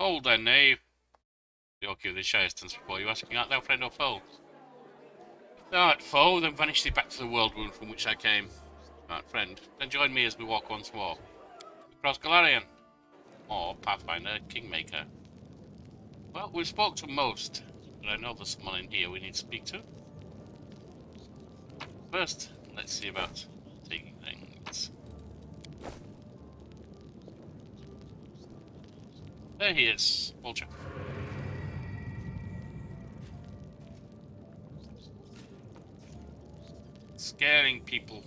Hold then, knave. Yorkie of the Shire stands before you, asking, art thou friend or foe? If thou art foe, then vanish thee back to the worldwound from which I came. If thou art friend, then join me as we walk once more. Across Golarion. Or Pathfinder, Kingmaker. Well, we've spoke to most, but I know there's someone in here we need to speak to. First, let's see about taking things. There he is, Vulture. Scaring people.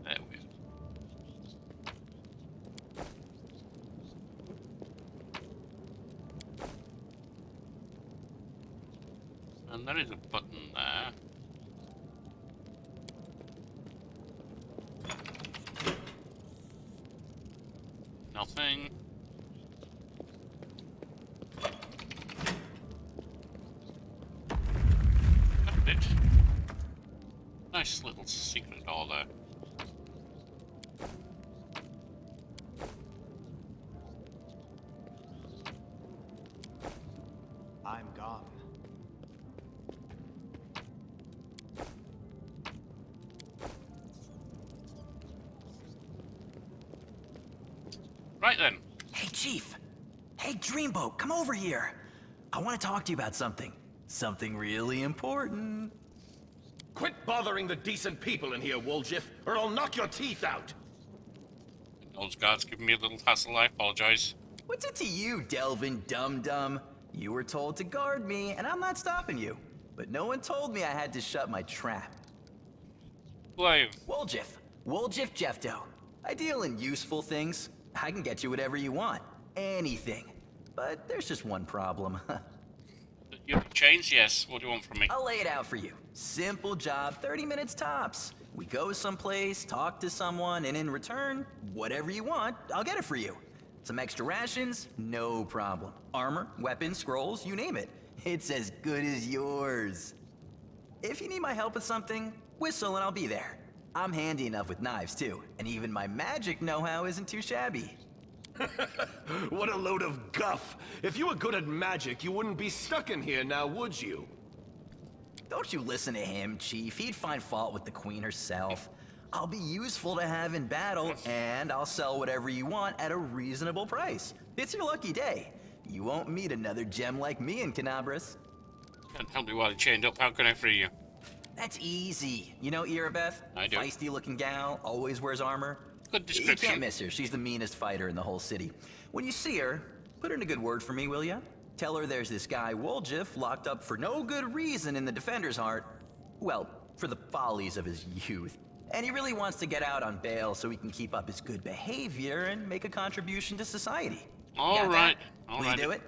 There we go. And there is a button there. Nothing. Got it. Nice little secret door there. I'm gone. Right then. Hey, Chief. Hey, Dreamboat, come over here. I want to talk to you about something. Something really important. Quit bothering the decent people in here, Woljif, or I'll knock your teeth out! Those guards giving me a little hassle, I apologize. What's it to you, Delvin Dum-Dum? You were told to guard me, and I'm not stopping you. But no one told me I had to shut my trap. Who are you? Woljif. Woljif Jefto. I deal in useful things. I can get you whatever you want. Anything. But there's just one problem. You have chains? Yes. What do you want from me? I'll lay it out for you. Simple job, 30 minutes tops. We go someplace, talk to someone, and in return, whatever you want, I'll get it for you. Some extra rations? No problem. Armor, weapons, scrolls, you name it. It's as good as yours. If you need my help with something, whistle and I'll be there. I'm handy enough with knives too, and even my magic know-how isn't too shabby. What a load of guff! If you were good at magic, you wouldn't be stuck in here now, would you? Don't you listen to him, Chief. He'd find fault with the Queen herself. I'll be useful to have in battle, and I'll sell whatever you want at a reasonable price. It's your lucky day. You won't meet another gem like me in Canabras. Can't help me while you're chained up. How can I free you? That's easy. You know Irabeth? I do. Feisty-looking gal, always wears armor. Good You description. can't miss her. She's the meanest fighter in the whole city. When you see her, put in a good word for me, will ya? Tell her there's this guy, Woljif, locked up for no good reason in the Defender's Heart. Well, for the follies of his youth. And he really wants to get out on bail so he can keep up his good behavior and make a contribution to society. All right. All Will right. you do it?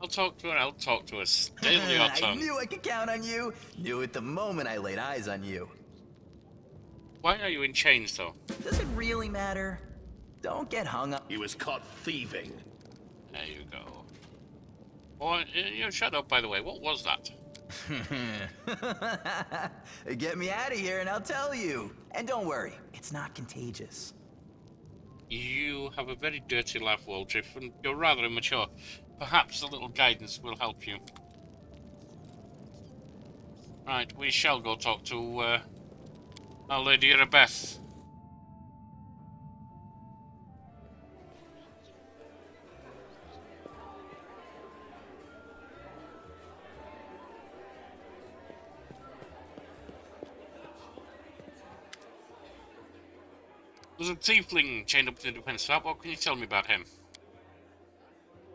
I'll talk to her. I'll talk to her. Stay on your I tongue. knew I could count on you. Knew it the moment I laid eyes on you. Why are you in chains, though? Does it really matter? Don't get hung up. He was caught thieving. There you go. Boy, you shut up, by the way. What was that? Get me out of here and I'll tell you. And don't worry, it's not contagious. You have a very dirty laugh, Woljif, and you're rather immature. Perhaps a little guidance will help you. Right, we shall go talk to our Lady Irabeth. There's a tiefling chained up to the defense trap. What can you tell me about him?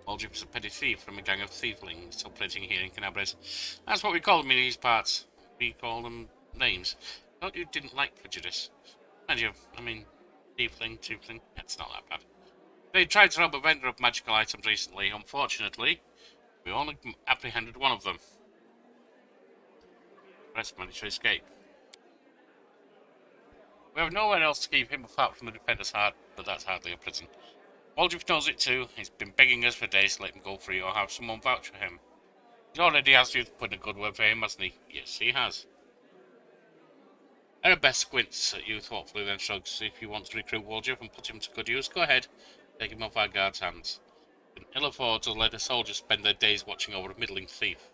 Woljif is a petty thief from a gang of Thieflings operating here in Canabres. That's what we call them in these parts. We call them names. Thought you didn't like prejudice. And you, I mean, tiefling, it's not that bad. They tried to rob a vendor of magical items recently. Unfortunately, we only apprehended one of them. The rest managed to escape. We have nowhere else to keep him apart from the Defender's Heart, but that's hardly a prison. Woljif knows it too. He's been begging us for days to let him go free or have someone vouch for him. He's already asked you to put a good word for him, hasn't he? Yes, he has. Erebeth squints at you thoughtfully, then shrugs. If you want to recruit Woljif and put him to good use, go ahead. Take him off our guard's hands. You can ill afford to let a soldier spend their days watching over a middling thief.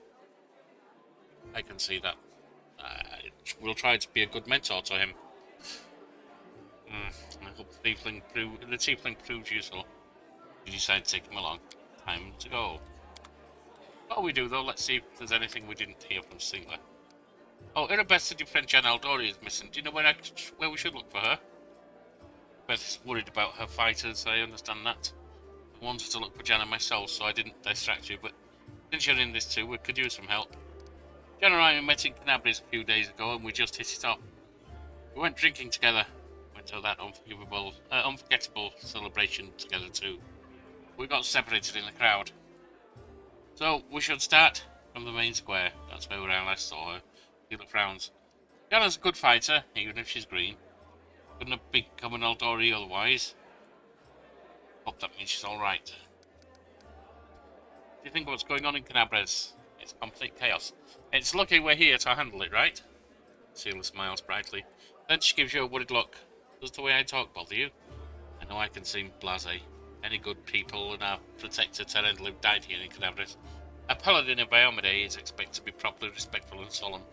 I can see that. We'll try to be a good mentor to him. I hope the tiefling proves useful. You decide to take him along. Time to go. While we do, though, let's see if there's anything we didn't hear from Sealer. Oh, Erebeth said your friend Jan Aldori is missing. Do you know where we should look for her? Beth's worried about her fighters, I understand that. I wanted to look for Jan and myself, so I didn't distract you, but since you're in this too, we could use some help. Jan and I met in Canabri's a few days ago, and we just hit it off. We went drinking together. Went to that unforgettable celebration together too. We got separated in the crowd. So, we should start from the main square. That's where I last saw her. Sheila frowns. Jana's a good fighter, even if she's green. Couldn't have become an Aldori otherwise. Hope that means she's alright. Do you think what's going on in Canabres? It's complete chaos. It's lucky we're here to handle it, right? Sealer smiles brightly. Then she gives you a worried look. Does the way I talk bother you? I know I can seem blasé. Any good people and our protector Terendil have died here in Canabres. A paladin of Iomedae is expected to be properly respectful and solemn.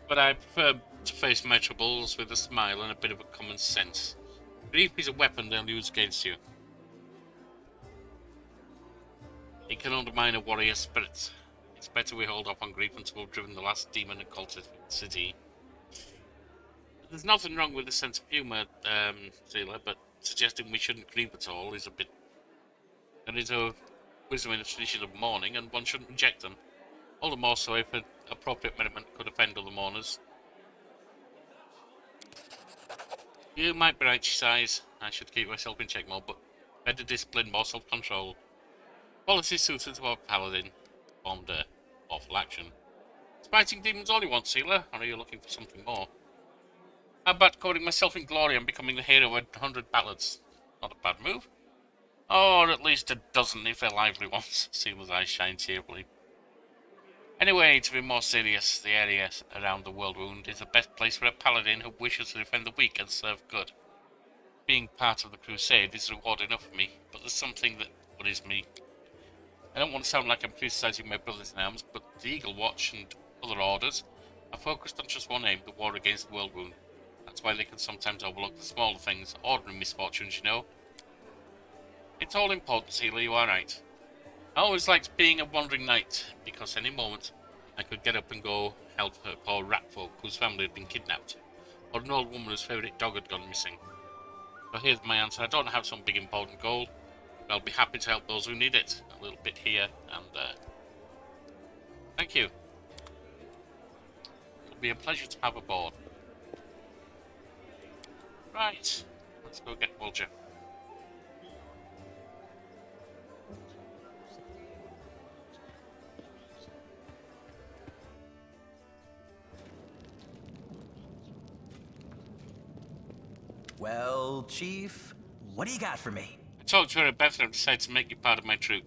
But I prefer to face my troubles with a smile and a bit of a common sense. Grief is a weapon they'll use against you. It can undermine a warrior's spirit. It's better we hold off on grief until we've driven the last demon and cultist from the city. There's nothing wrong with a sense of humour, Sealer, but suggesting we shouldn't grieve at all is a bit... There is a wisdom in the tradition of mourning, and one shouldn't reject them. All the more so if an appropriate merriment could offend other mourners. You might be right, she sighs. I should keep myself in check more, but better discipline, more self-control. Policy suited to our paladin. Formed a awful action. Is fighting demons all you want, Sealer, or are you looking for something more? How about coding myself in glory and becoming the hero of 100 ballads? Not a bad move. Or at least a dozen if they're lively ones. Sealer's eyes shine cheerfully. Anyway, to be more serious, the area around the worldwound is the best place for a paladin who wishes to defend the weak and serve good. Being part of the crusade is reward enough for me, but there's something that worries me. I don't want to sound like I'm criticizing my brothers in arms, but the Eagle Watch and other orders are focused on just one aim, the war against the worldwound. That's why they can sometimes overlook the smaller things, ordinary misfortunes, you know. It's all important, Sealer, you are right. I always liked being a wandering knight, because any moment I could get up and go help her poor rat folk whose family had been kidnapped, or an old woman whose favourite dog had gone missing. So here's my answer. I don't have some big important goal, but I'll be happy to help those who need it. A little bit here and there. Thank you. It'll be a pleasure to have aboard. Right, let's go get Woljif. Well, Chief, what do you got for me? I talked to her about and decided to make you part of my troop.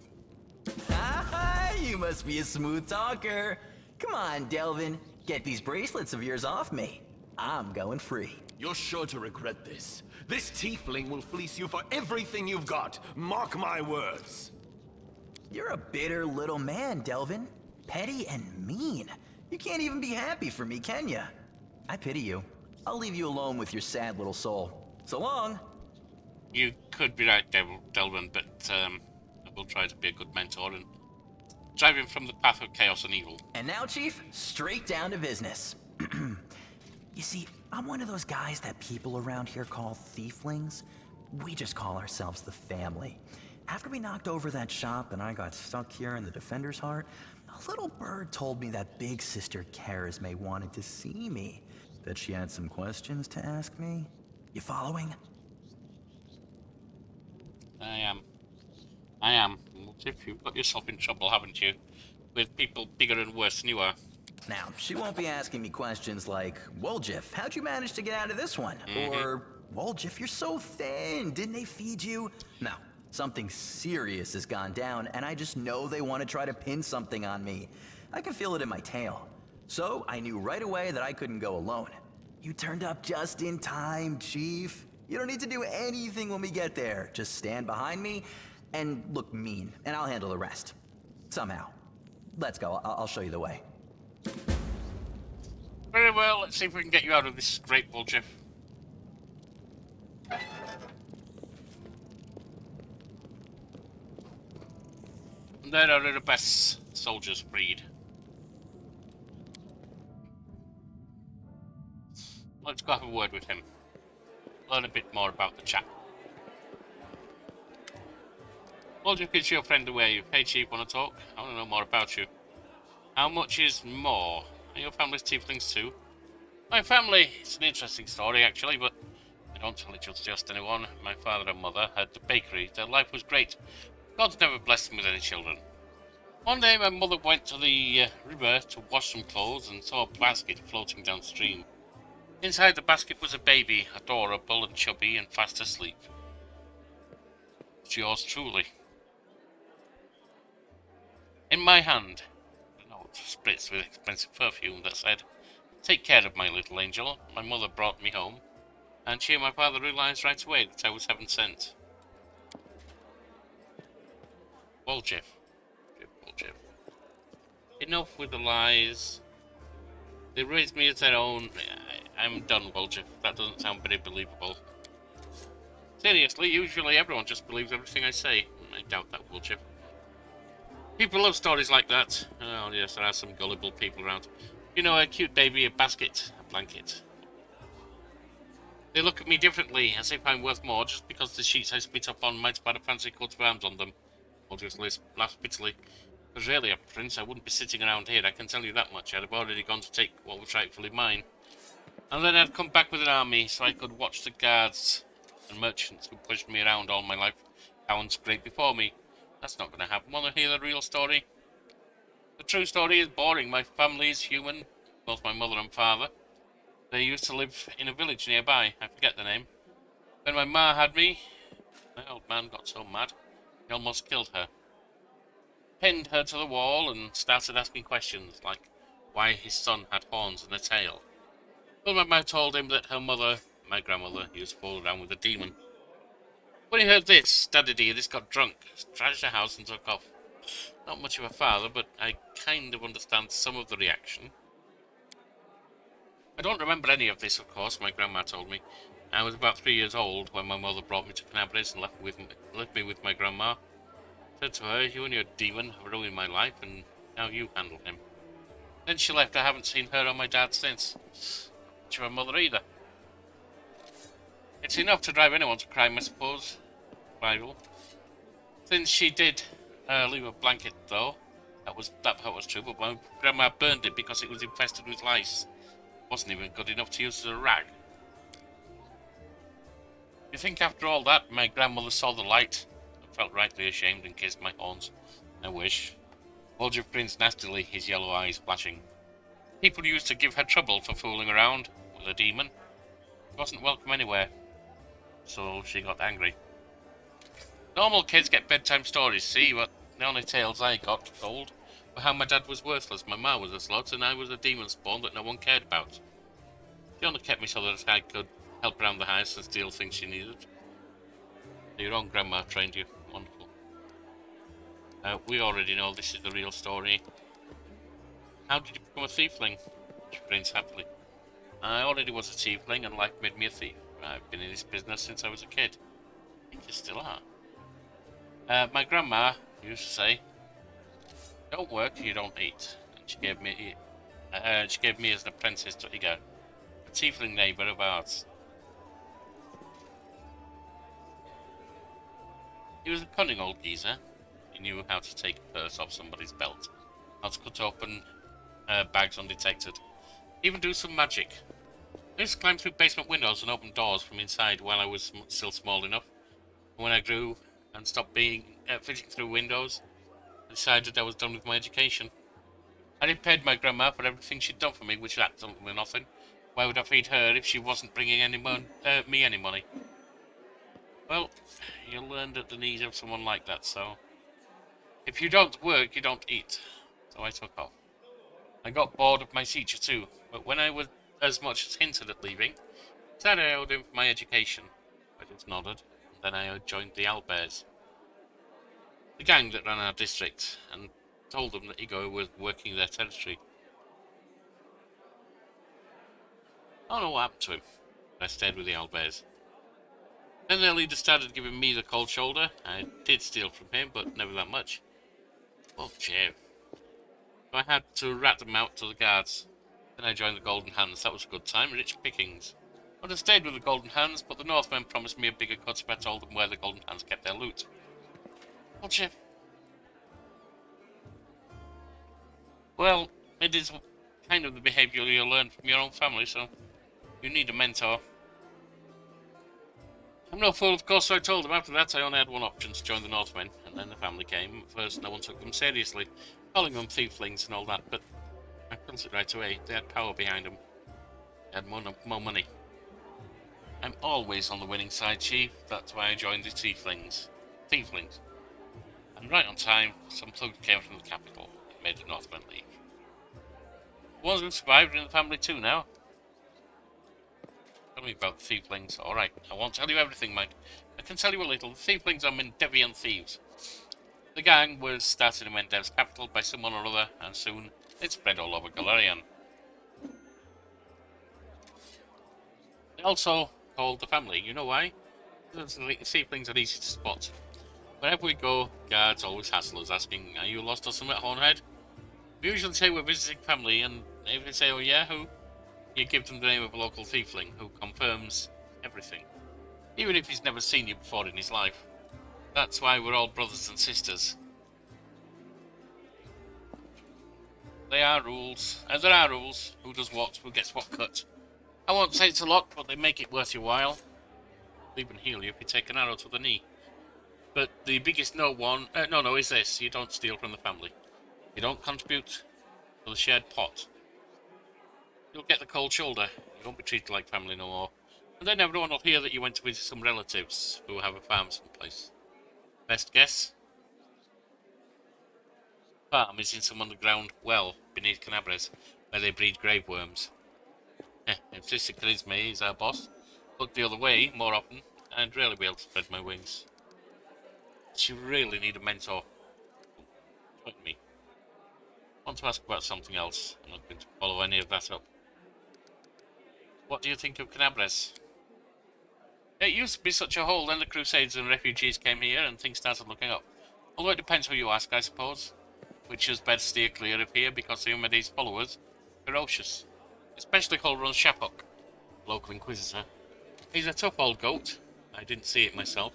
Ah, you must be a smooth talker. Come on, Delvin, get these bracelets of yours off me. I'm going free. You're sure to regret this. This tiefling will fleece you for everything you've got. Mark my words. You're a bitter little man, Delvin. Petty and mean. You can't even be happy for me, can ya? I pity you. I'll leave you alone with your sad little soul. So long. You could be right, Delvin, but I will try to be a good mentor and drive him from the path of chaos and evil. And now, Chief, straight down to business. You see, I'm one of those guys that people around here call Thieflings. We just call ourselves the family. After we knocked over that shop and I got stuck here in the Defender's Heart, a little bird told me that Big Sister Charisme wanted to see me. That she had some questions to ask me. You following? I am. If you've got yourself in trouble, haven't you? With people bigger and worse than you are. Now, she won't be asking me questions like, Woljif, how'd you manage to get out of this one? Or, Woljif, you're so thin, didn't they feed you? No, something serious has gone down, and I just know they want to try to pin something on me. I can feel it in my tail. So I knew right away that I couldn't go alone. You turned up just in time, Chief. You don't need to do anything when we get there. Just stand behind me and look mean, and I'll handle the rest. Somehow. Let's go. I'll show you the way. Very well, let's see if we can get you out of this scrape, Woljif. There are the best soldiers breed. Let's go have a word with him. Learn a bit more about the chap. Woljif is your friend away. Hey Chief, wanna talk? I wanna know more about you. How much is more? Are your family's tieflings too? My family, it's an interesting story actually, but I don't tell it just anyone. My father and mother had the bakery. Their life was great. God's never blessed them with any children. One day my mother went to the river to wash some clothes and saw a basket floating downstream. Inside the basket was a baby, adorable and chubby and fast asleep. It's yours truly. In my hand, a note spritzed with expensive perfume that said, "Take care of my little angel." My mother brought me home, and she and my father realized right away that I was heaven sent. Woljif. Woljif. Enough with the lies. They raised me as their own. I'm done, Woljif. That doesn't sound very believable. Seriously, usually everyone just believes everything I say. I doubt that, Woljif. People love stories like that. Oh yes, there are some gullible people around. You know, a cute baby, a basket, a blanket. They look at me differently, as if I'm worth more just because the sheets I split up on might have had a fancy coat of arms on them. Or just laugh bitterly. Because really, a prince, I wouldn't be sitting around here, I can tell you that much. I'd have already gone to take what was rightfully mine. And then I'd come back with an army, so I could watch the guards and merchants who pushed me around all my life cow and scrape before me. That's not going to happen. Want to hear the real story? The true story is boring. My family is human, both my mother and father. They used to live in a village nearby. I forget the name. When my ma had me, my old man got so mad, he almost killed her. Pinned her to the wall and started asking questions, like why his son had horns and a tail. Well, my ma told him that her mother, my grandmother, used to fool around with a demon. When he heard this, Daddy dear, this got drunk, trashed the house and took off. Not much of a father, but I kind of understand some of the reaction. I don't remember any of this, of course, my grandma told me. I was about 3 years old when my mother brought me to Canabres and left me with my grandma. Said to her, "You and your demon have ruined my life, and now you handle him." Then she left. I haven't seen her or my dad since. Not much of a mother either. It's enough to drive anyone to crime, I suppose. Rival. Since she did leave a blanket, though, that part was true, but my grandma burned it because it was infested with lice. Wasn't even good enough to use as a rag. You think after all that, my grandmother saw the light and felt rightly ashamed and kissed my horns? I wish. Woljif grins nastily, his yellow eyes flashing. People used to give her trouble for fooling around with a demon. She wasn't welcome anywhere, so she got angry. Normal kids get bedtime stories, see, but the only tales I got told were how my dad was worthless, my ma was a slut, and I was a demon spawn that no one cared about. She only kept me so that I could help around the house and steal things she needed. Your own grandma trained you. Wonderful. We already know this is the real story. How did you become a tiefling? She grins happily. I already was a tiefling and life made me a thief. I've been in this business since I was a kid. I think you still are. My grandma used to say, "Don't work, you don't eat." And she gave me as an apprentice to Iga, a tiefling neighbour of ours. He was a cunning old geezer. He knew how to take a purse off somebody's belt, how to cut open bags undetected, even do some magic. I used to climb through basement windows and open doors from inside while I was still small enough. When I grew and stopped fishing through windows, I decided I was done with my education. I repaid my grandma for everything she'd done for me, which is absolutely nothing. Why would I feed her if she wasn't bringing me any money? Well, you learned at the knees of someone like that, so... If you don't work, you don't eat. So I took off. I got bored of my teacher too, but when I was as much as hinted at leaving, said I owed him for my education. I just nodded, and then I joined the Owlbears, the gang that ran our district, and told them that Ego was working their territory. I don't know what happened to him, but I stayed with the Owlbears. Then their leader started giving me the cold shoulder. I did steal from him, but never that much. Oh, Jeff. So I had to rat them out to the guards. Then I joined the Golden Hands. That was a good time, rich pickings. I would have stayed with the Golden Hands, but the Northmen promised me a bigger cut if I told them where the Golden Hands kept their loot. Oh, Jeff. Well, it is kind of the behaviour you learn from your own family, so you need a mentor. I'm no fool, of course, so I told them. After that, I only had one option, to join the Northmen, and then the family came. At first, no one took them seriously, calling them Thieflings and all that, but I felt it right away. They had power behind them. They had more money. I'm always on the winning side, Chief. That's why I joined the Tieflings. And right on time, some thugs came from the capital and made the Northmen leave. The ones who survived are in the family too now. Tell me about the Thieflings. Alright, I won't tell you everything, Mike. I can tell you a little. The Thieflings are Mendevian thieves. The gang was started in Mendev's capital by someone or other, and soon it spread all over Golarion. They also called the family. You know why? Because the Thieflings are easy to spot. Wherever we go, guards always hassle us, asking, "Are you lost or something, Hornhead?" We usually say we're visiting family, and if they say, "Oh yeah, who?" you give them the name of a local tiefling who confirms everything, even if he's never seen you before in his life. That's why we're all brothers and sisters. There are rules. Who does what, who gets what cut. I won't say it's a lot, but they make it worth your while. They'll even heal you if you take an arrow to the knee. But the biggest no is this: you don't steal from the family. You don't contribute to the shared pot. You'll get the cold shoulder. You won't be treated like family no more. And then everyone will hear that you went to visit some relatives who have a farm someplace. Best guess? Farm is in some underground well beneath Canabres, where they breed grave worms. If Sister Charisma is our boss, look the other way more often, I'd really be able to spread my wings. But you really need a mentor. Join me. I want to ask about something else. I'm not going to follow any of that up. What do you think of Canabres? It used to be such a hole, then the Crusades and refugees came here and things started looking up. Although it depends who you ask, I suppose. Witchers best steer clear of here because the Umedi's followers are ferocious. Especially Holron's Shapok, local inquisitor. He's a tough old goat. I didn't see it myself.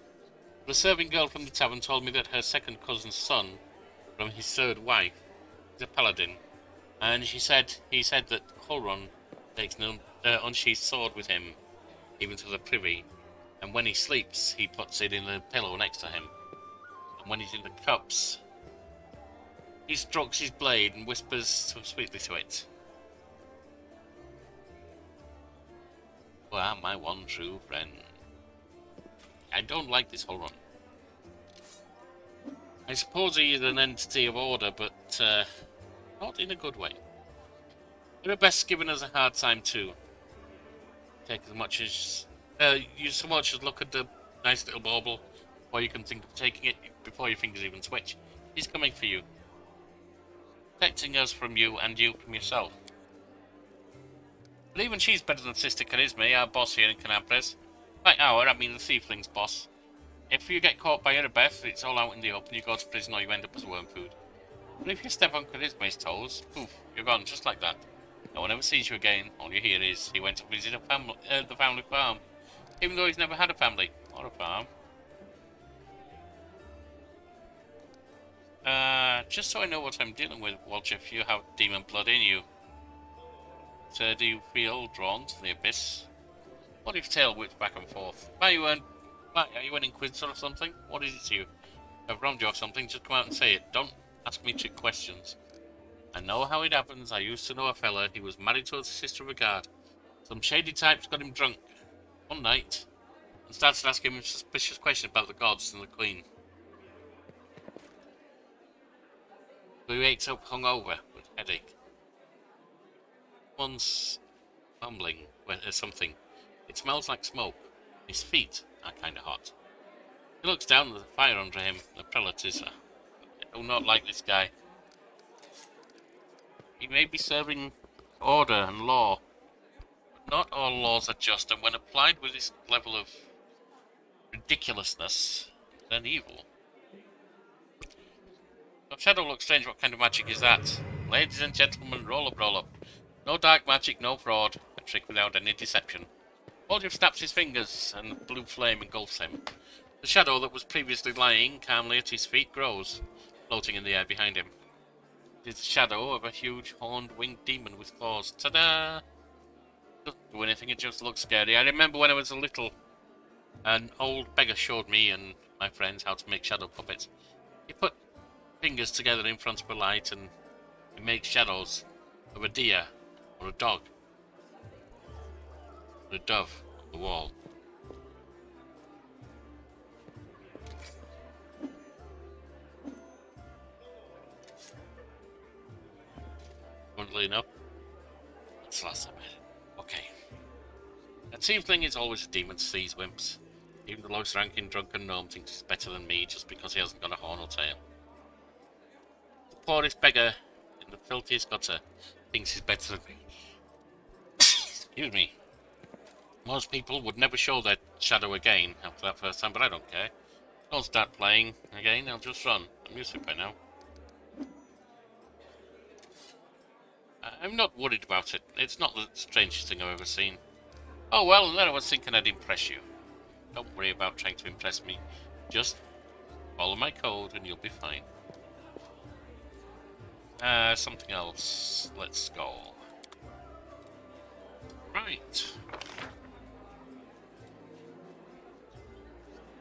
But a serving girl from the tavern told me that her second cousin's son, from his third wife, is a paladin. And he said that Holron takes no unsheathed sword with him, even to the privy, and when he sleeps, he puts it in the pillow next to him. And when he's in the cups, he strokes his blade and whispers so sweetly to it. Well, my one true friend. I don't like this Holron. I suppose he is an entity of order, but not in a good way. You're at best giving us a hard time too. Take as much as you so much as look at the nice little bauble before you can think of taking it, before your fingers even twitch. He's coming for you. Protecting us from you and you from yourself. But even she's better than Sister Charisma, our boss here in Canabres. By our, I mean the Thiefling's boss. If you get caught by Erebeth, it's all out in the open. You go to prison or you end up as worm food. But if you step on Charisma's toes, poof, you're gone just like that. No one ever sees you again. All you hear is he went to visit the family farm, even though he's never had a family or a farm. Just so I know what I'm dealing with, Walter, if you have demon blood in you. So do you feel drawn to the abyss? What if tail whips back and forth? Are you an inquisitor or something? What is it to you? If I've wronged you or something, just come out and say it. Don't ask me trick questions. I know how it happens. I used to know a fella. He was married to the sister of a guard. Some shady types got him drunk one night and started asking him suspicious questions about the gods and the queen. So he wakes up hungover with a headache. Someone's mumbling something. It smells like smoke. His feet are kinda hot. He looks down at the fire under him. The prelate is... I do not like this guy. He may be serving order and law, but not all laws are just, and when applied with this level of ridiculousness, then evil. Your shadow looks strange. What kind of magic is that? Ladies and gentlemen, roll up. No dark magic, no fraud. A trick without any deception. Waldrop snaps his fingers, and the blue flame engulfs him. The shadow that was previously lying calmly at his feet grows, floating in the air behind him. It is the shadow of a huge horned winged demon with claws. Ta-da! Doesn't do anything, it just looks scary. I remember when I was little, an old beggar showed me and my friends how to make shadow puppets. He put fingers together in front of a light and he makes shadows of a deer or a dog or a dove on the wall. Funnily enough, that's the last time I had it. Okay. A tiefling is always a demon to these wimps. Even the lowest ranking drunken gnome thinks he's better than me just because he hasn't got a horn or tail. The poorest beggar in the filthiest gutter thinks he's better than me. Excuse me. Most people would never show their shadow again after that first time, but I don't care. Don't start playing again, I'll just run. I'm used to it by now. I'm not worried about it. It's not the strangest thing I've ever seen. Oh well, and then I was thinking I'd impress you. Don't worry about trying to impress me. Just follow my code and you'll be fine. Something else. Let's go. Right.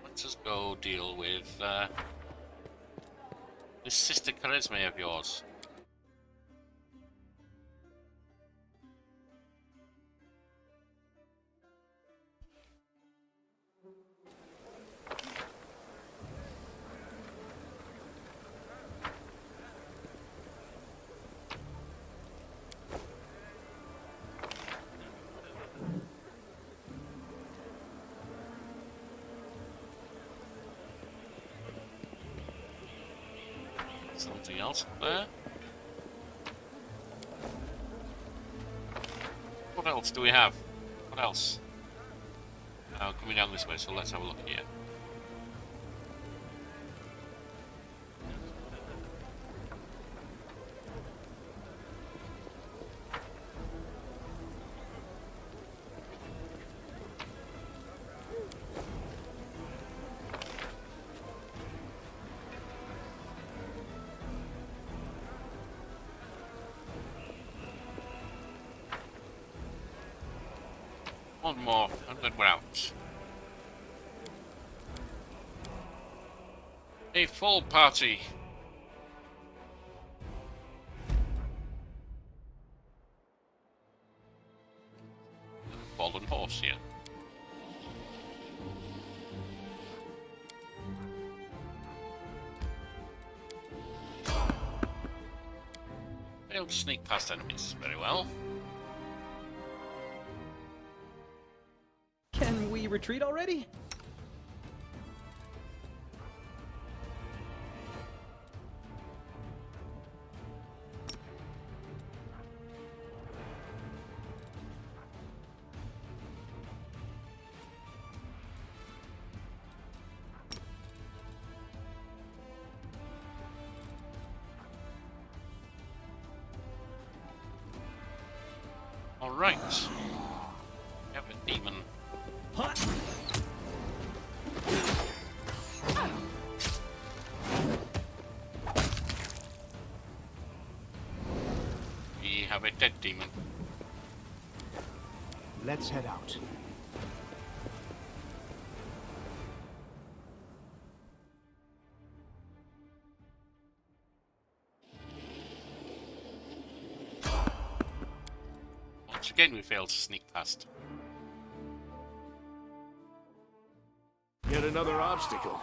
Let's just go deal with this sister charisma of yours. Something else up there. What else do we have? What else? Coming down this way, so let's have a look here. One more, and then we're out. A full party. Fallen horse here. Failed to sneak past enemies. Very well. Can we retreat already? All right. We have a demon. We have a dead demon. Let's head out. Once again, we failed to sneak past. Yet another obstacle.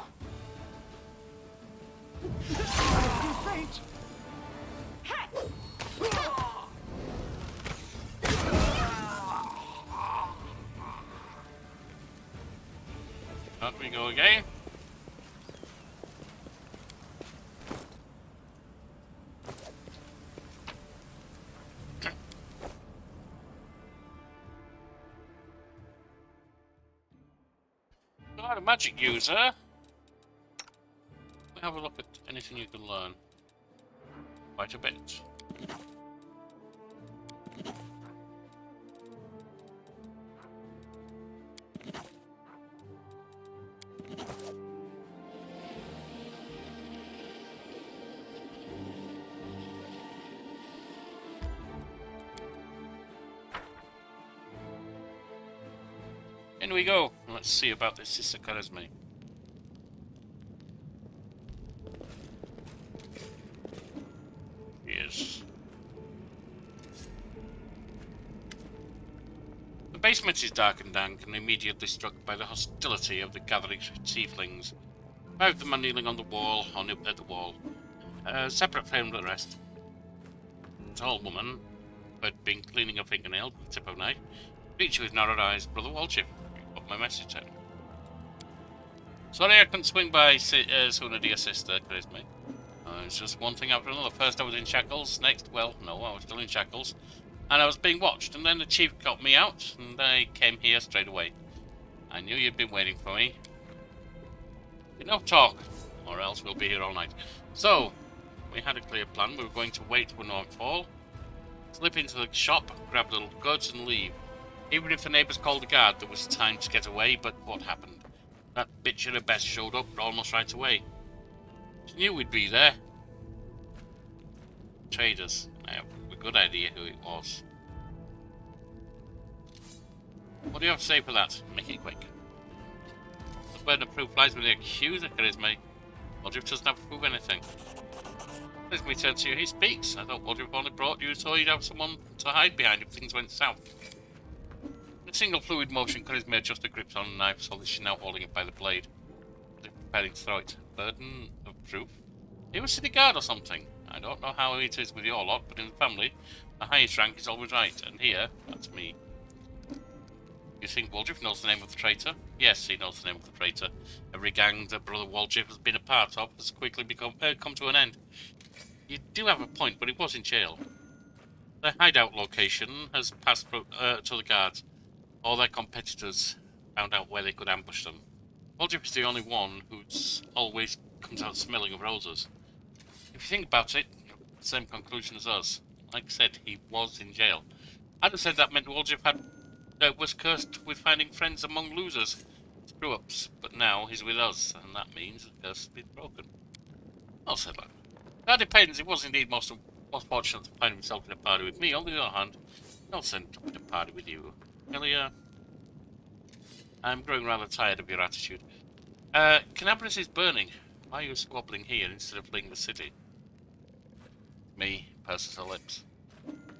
Fate! Up we go again. Not a magic user. We have a look at anything you can learn. Quite a bit. In we go. Let's see about this Sister Charisma. Yes. The basement is dark and dank and immediately struck by the hostility of the gathering tieflings. Five of them are kneeling on the wall, at the wall, separate from the rest. A tall woman, who had been cleaning her fingernail with the tip of a knife, featured with narrowed eyes. Brother Walchip, got my message out. Sorry I couldn't swing by sooner, dear sister, Charisma. It's just one thing after another. First I was in shackles, next, well, no, I was still in shackles. And I was being watched, and then the chief got me out, and I came here straight away. I knew you'd been waiting for me. Enough talk, or else we'll be here all night. So, we had a clear plan. We were going to wait for nightfall, slip into the shop, grab the little goods, and leave. Even if the neighbours called the guard, there was time to get away, but what happened? That bitch at her best showed up almost right away. She knew we'd be there. Traders. I have a good idea who it was. What do you have to say for that? Make it quick. The burden of proof lies with the accuser, Charisma. Waldrip doesn't have to prove anything. Charisma turns to you. He speaks. I thought Waldrip only brought you so you'd have someone to hide behind if things went south. In a single fluid motion, Charisma adjusted grips on the knife so that she's now holding it by the blade. Preparing to throw it. Burden of proof? He was city guard or something. I don't know how it is with your lot, but in the family, the highest rank is always right, and here, that's me. You think Waldrip knows the name of the traitor? Yes, he knows the name of the traitor. Every gang that Brother Waldrip has been a part of has quickly come to an end. You do have a point, but he was in jail. Their hideout location has passed to the guards. All their competitors found out where they could ambush them. Waldrip is the only one who's always comes out smelling of roses. If you think about it, same conclusion as us. Like I said, he was in jail. I'd have said that meant Waldrip was cursed with finding friends among losers, screw-ups, but now he's with us, and that means the curse has been broken. I'll say that. That depends. He was indeed most fortunate to find himself in a party with me. On the other hand, I'll send him in a party with you. Really, I'm growing rather tired of your attitude. Canabris is burning. Why are you squabbling here instead of fleeing the city? Me, purses her lips.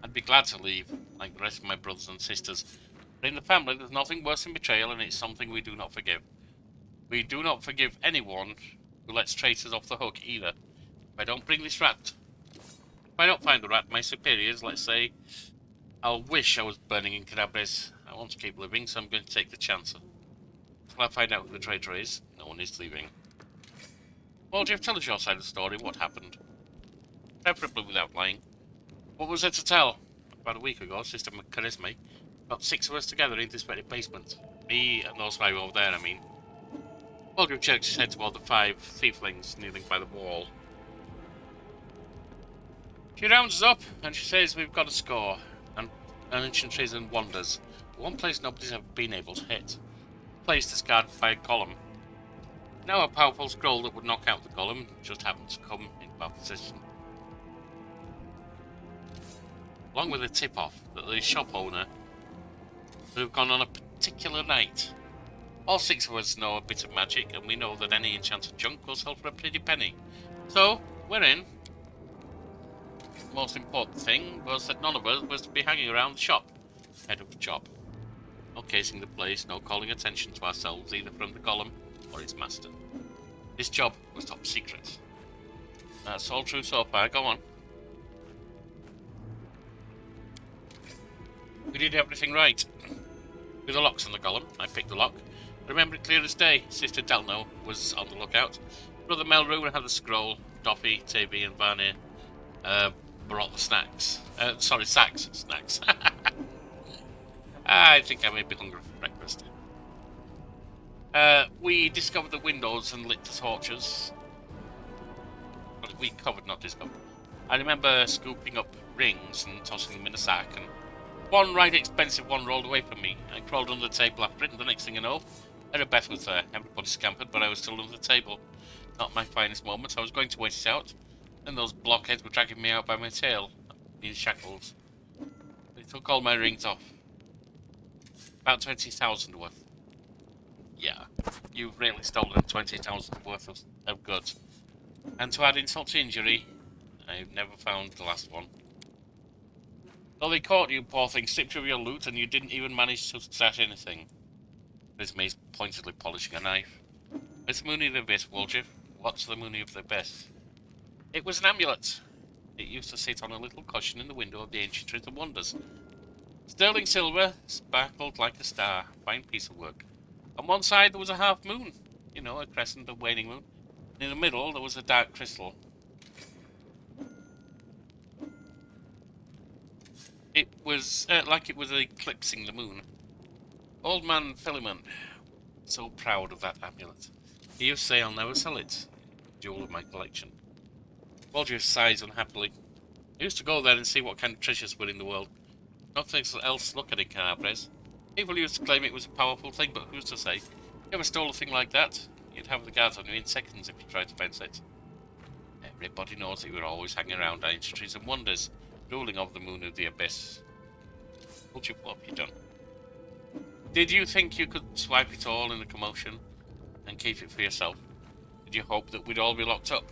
I'd be glad to leave, like the rest of my brothers and sisters. But in the family, there's nothing worse than betrayal, and it's something we do not forgive. We do not forgive anyone who lets traitors off the hook, either. If I don't bring this rat... If I don't find the rat, my superiors, let's say, I'll wish I was burning in Canabres. I want to keep living, so I'm going to take the chance. Until I find out who the traitor is, no one is leaving. Well, Jeff, tell us your side of the story. What happened? Preferably without lying. What was there to tell? About a week ago, Sister Charisma got 6 of us together in this very basement. Me and those 5 over there, I mean. Waldrip jerks his head toward the 5 Thieflings kneeling by the wall. She rounds us up and she says we've got a score. And ancient treason wonders. One place nobody's ever been able to hit. A place discarded by a column. Now a powerful scroll that would knock out the column just happened to come into our possession. Along with a tip-off that the shop owner would have gone on a particular night. All 6 of us know a bit of magic, and we know that any enchanted junk will sell for a pretty penny. So, we're in. The most important thing was that none of us was to be hanging around the shop. Head of the shop. No casing the place, no calling attention to ourselves, either from the column or its master. This job was top secret. That's all true so far, go on. We did everything right. With the locks on the column, I picked the lock. Remember it clear as day. Sister Delno was on the lookout. Brother Melru had the scroll. Doffy, Tabby, and Varney brought the snacks. Sorry, sacks. Snacks. I think I may be hungry for breakfast. We discovered the windows and lit the torches. But we covered, not discovered. I remember scooping up rings and tossing them in a sack, and one right expensive one rolled away from me. I crawled under the table after it, and the next thing I know, Beth was there. Everybody scampered, but I was still under the table. Not my finest moment. I was going to wait it out, and those blockheads were dragging me out by my tail in shackles. They took all my rings off. About 20,000 worth. Yeah, you've really stolen 20,000 worth of goods. And to add insult to injury, I've never found the last one. Though they caught you, poor thing, stripped you of your loot, and you didn't even manage to start anything. This mace pointedly polishing a knife. It's the Moony of the Abyss, Woljif. What's the Moony of the Abyss? It was an amulet. It used to sit on a little cushion in the window of the ancient Trees of Wonders. Sterling silver, sparkled like a star. Fine piece of work. On one side there was a half moon. You know, a crescent, a waning moon. In the middle there was a dark crystal. It was like it was eclipsing the moon. Old man Philemon, so proud of that amulet. He used to say, I'll never sell it. Jewel of my collection. Waldriff sighs unhappily. I used to go there and see what kind of treasures were in the world. Nothing else to look at in Calabres. People used to claim it was a powerful thing, but who's to say? If you ever stole a thing like that, you'd have the guards on you in seconds if you tried to fence it. Everybody knows that you were always hanging around ancient Trees and Wonders, ruling over the moon of the abyss. What have you done? Did you think you could swipe it all in the commotion and keep it for yourself? Did you hope that we'd all be locked up?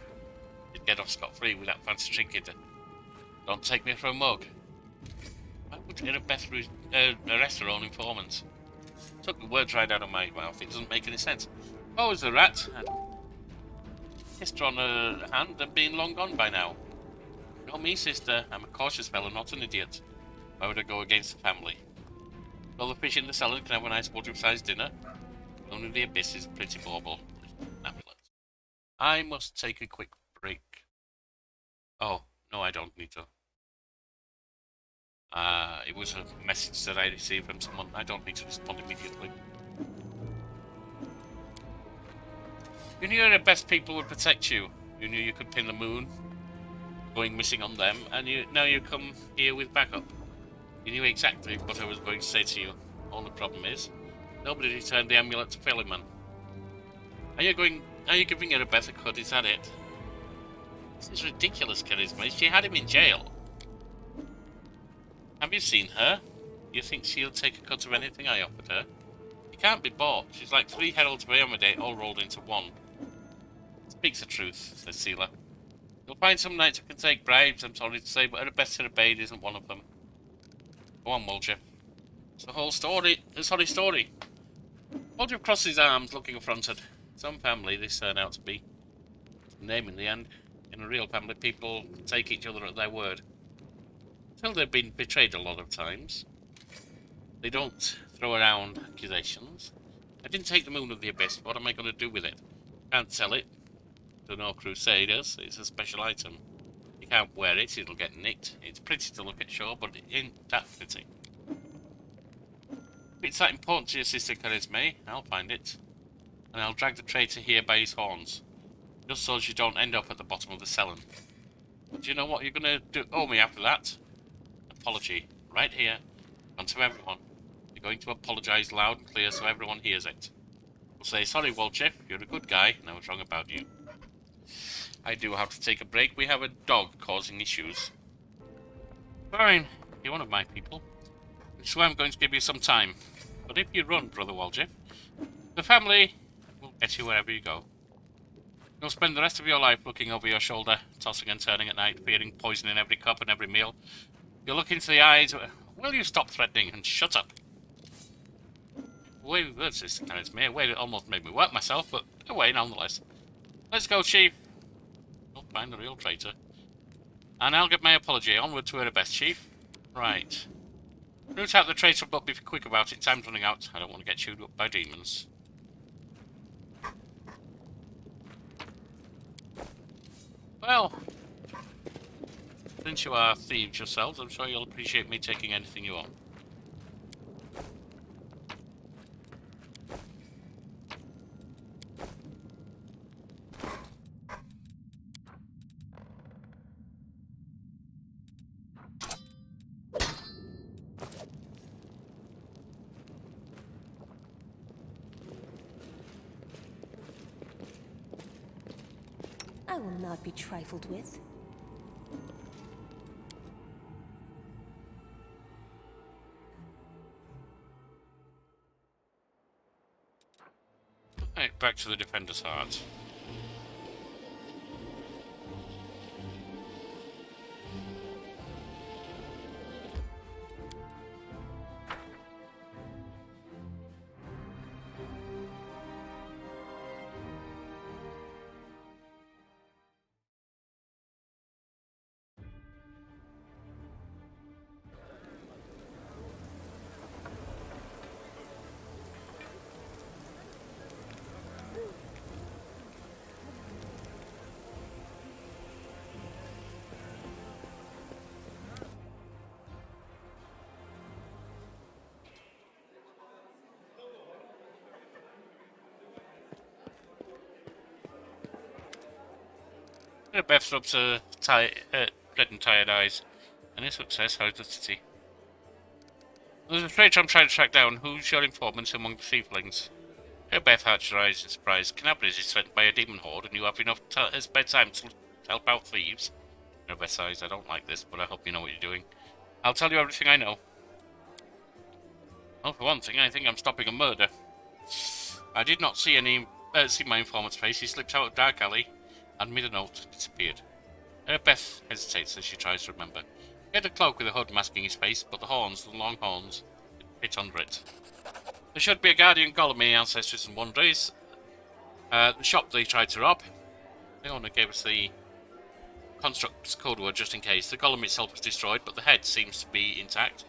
You'd get off scot-free with that fancy trinket? Don't take me for a mug. Why would Beth arrest her own informants? Took the words right out of my mouth. It doesn't make any sense. Oh, is the rat? I'd kissed her on her hand and been long gone by now. Not me, sister. I'm a cautious fellow, not an idiot. Why would I go against the family? Well, the fish in the cellar can have a nice water-sized dinner. Only the abyss is pretty bauble. Amulet. I must take a quick break. Oh, no, I don't need to. It was a message that I received from someone. I don't need to respond immediately. You knew the best people would protect you. You knew you could pin the moon, going missing on them, and now you come here with backup. You knew exactly what I was going to say to you. Only problem is, nobody returned the amulet to Philemon. Are you giving her a better cut? Is that it? This is ridiculous, Charisma. She had him in jail. Have you seen her? You think she'll take a cut of anything I offered her? She can't be bought. She's like 3 heralds of Iomedae all rolled into one. Speaks the truth, says Seela. You'll find some knights who can take bribes, I'm sorry to say, but her best obeyed isn't one of them. Go on, Woljif. It's the whole story. A sorry story. Woljif crossed his arms, looking affronted. Some family this turned out to be. Name in the end. In a real family, people take each other at their word. Until they've been betrayed a lot of times. They don't throw around accusations. I didn't take the moon of the abyss. What am I going to do with it? Can't sell it to no crusaders. It's a special item. You can't wear it, it'll get nicked. It's pretty to look at, sure, but it ain't that pretty. If it's that important to your sister Charisme, I'll find it. And I'll drag the traitor here by his horns. Just so you don't end up at the bottom of the cellar. Do you know what you're going to owe me after that? Apology. Right here. Onto everyone. You're going to apologise loud and clear so everyone hears it. We'll say, sorry, Woljif, you're a good guy, and I was wrong about you. I do have to take a break. We have a dog causing issues. Fine. You're one of my people. So I'm going to give you some time. But if you run, Brother Woljif, the family will get you wherever you go. You'll spend the rest of your life looking over your shoulder, tossing and turning at night, fearing poison in every cup and every meal. You'll look into the eyes. Will you stop threatening and shut up? Away with words, Sister Charisme. Away that almost made me work myself, but away nonetheless. Let's go, Chief. Don't find the real traitor. And I'll get my apology. Onward to her best, Chief. Right. Root out the traitor, but be quick about it. Time's running out. I don't want to get chewed up by demons. Well, since you are thieves yourselves, I'm sure you'll appreciate me taking anything you want. I will not be trifled with. Right, back to the Defender's Heart. Beth rubs her red and tired eyes. Any success? How's the city? There's a traitor I'm trying to track down. Who's your informant among the Thieflings? Beth hatched her eyes in surprise. Canabris is threatened by a demon horde, and you have enough as bedtime to help out thieves. Beth sighs. I don't like this, but I hope you know what you're doing. I'll tell you everything I know. Well, for one thing, I think I'm stopping a murder. I did not see my informant's face. He slipped out of dark alley and made a note, disappeared. Beth hesitates as she tries to remember. He had a cloak with a hood masking his face, but the long horns, fit under it. There should be a guardian golem in the Ancestors and Wonders. The shop they tried to rob. The owner gave us the construct's code word just in case. The golem itself was destroyed, but the head seems to be intact.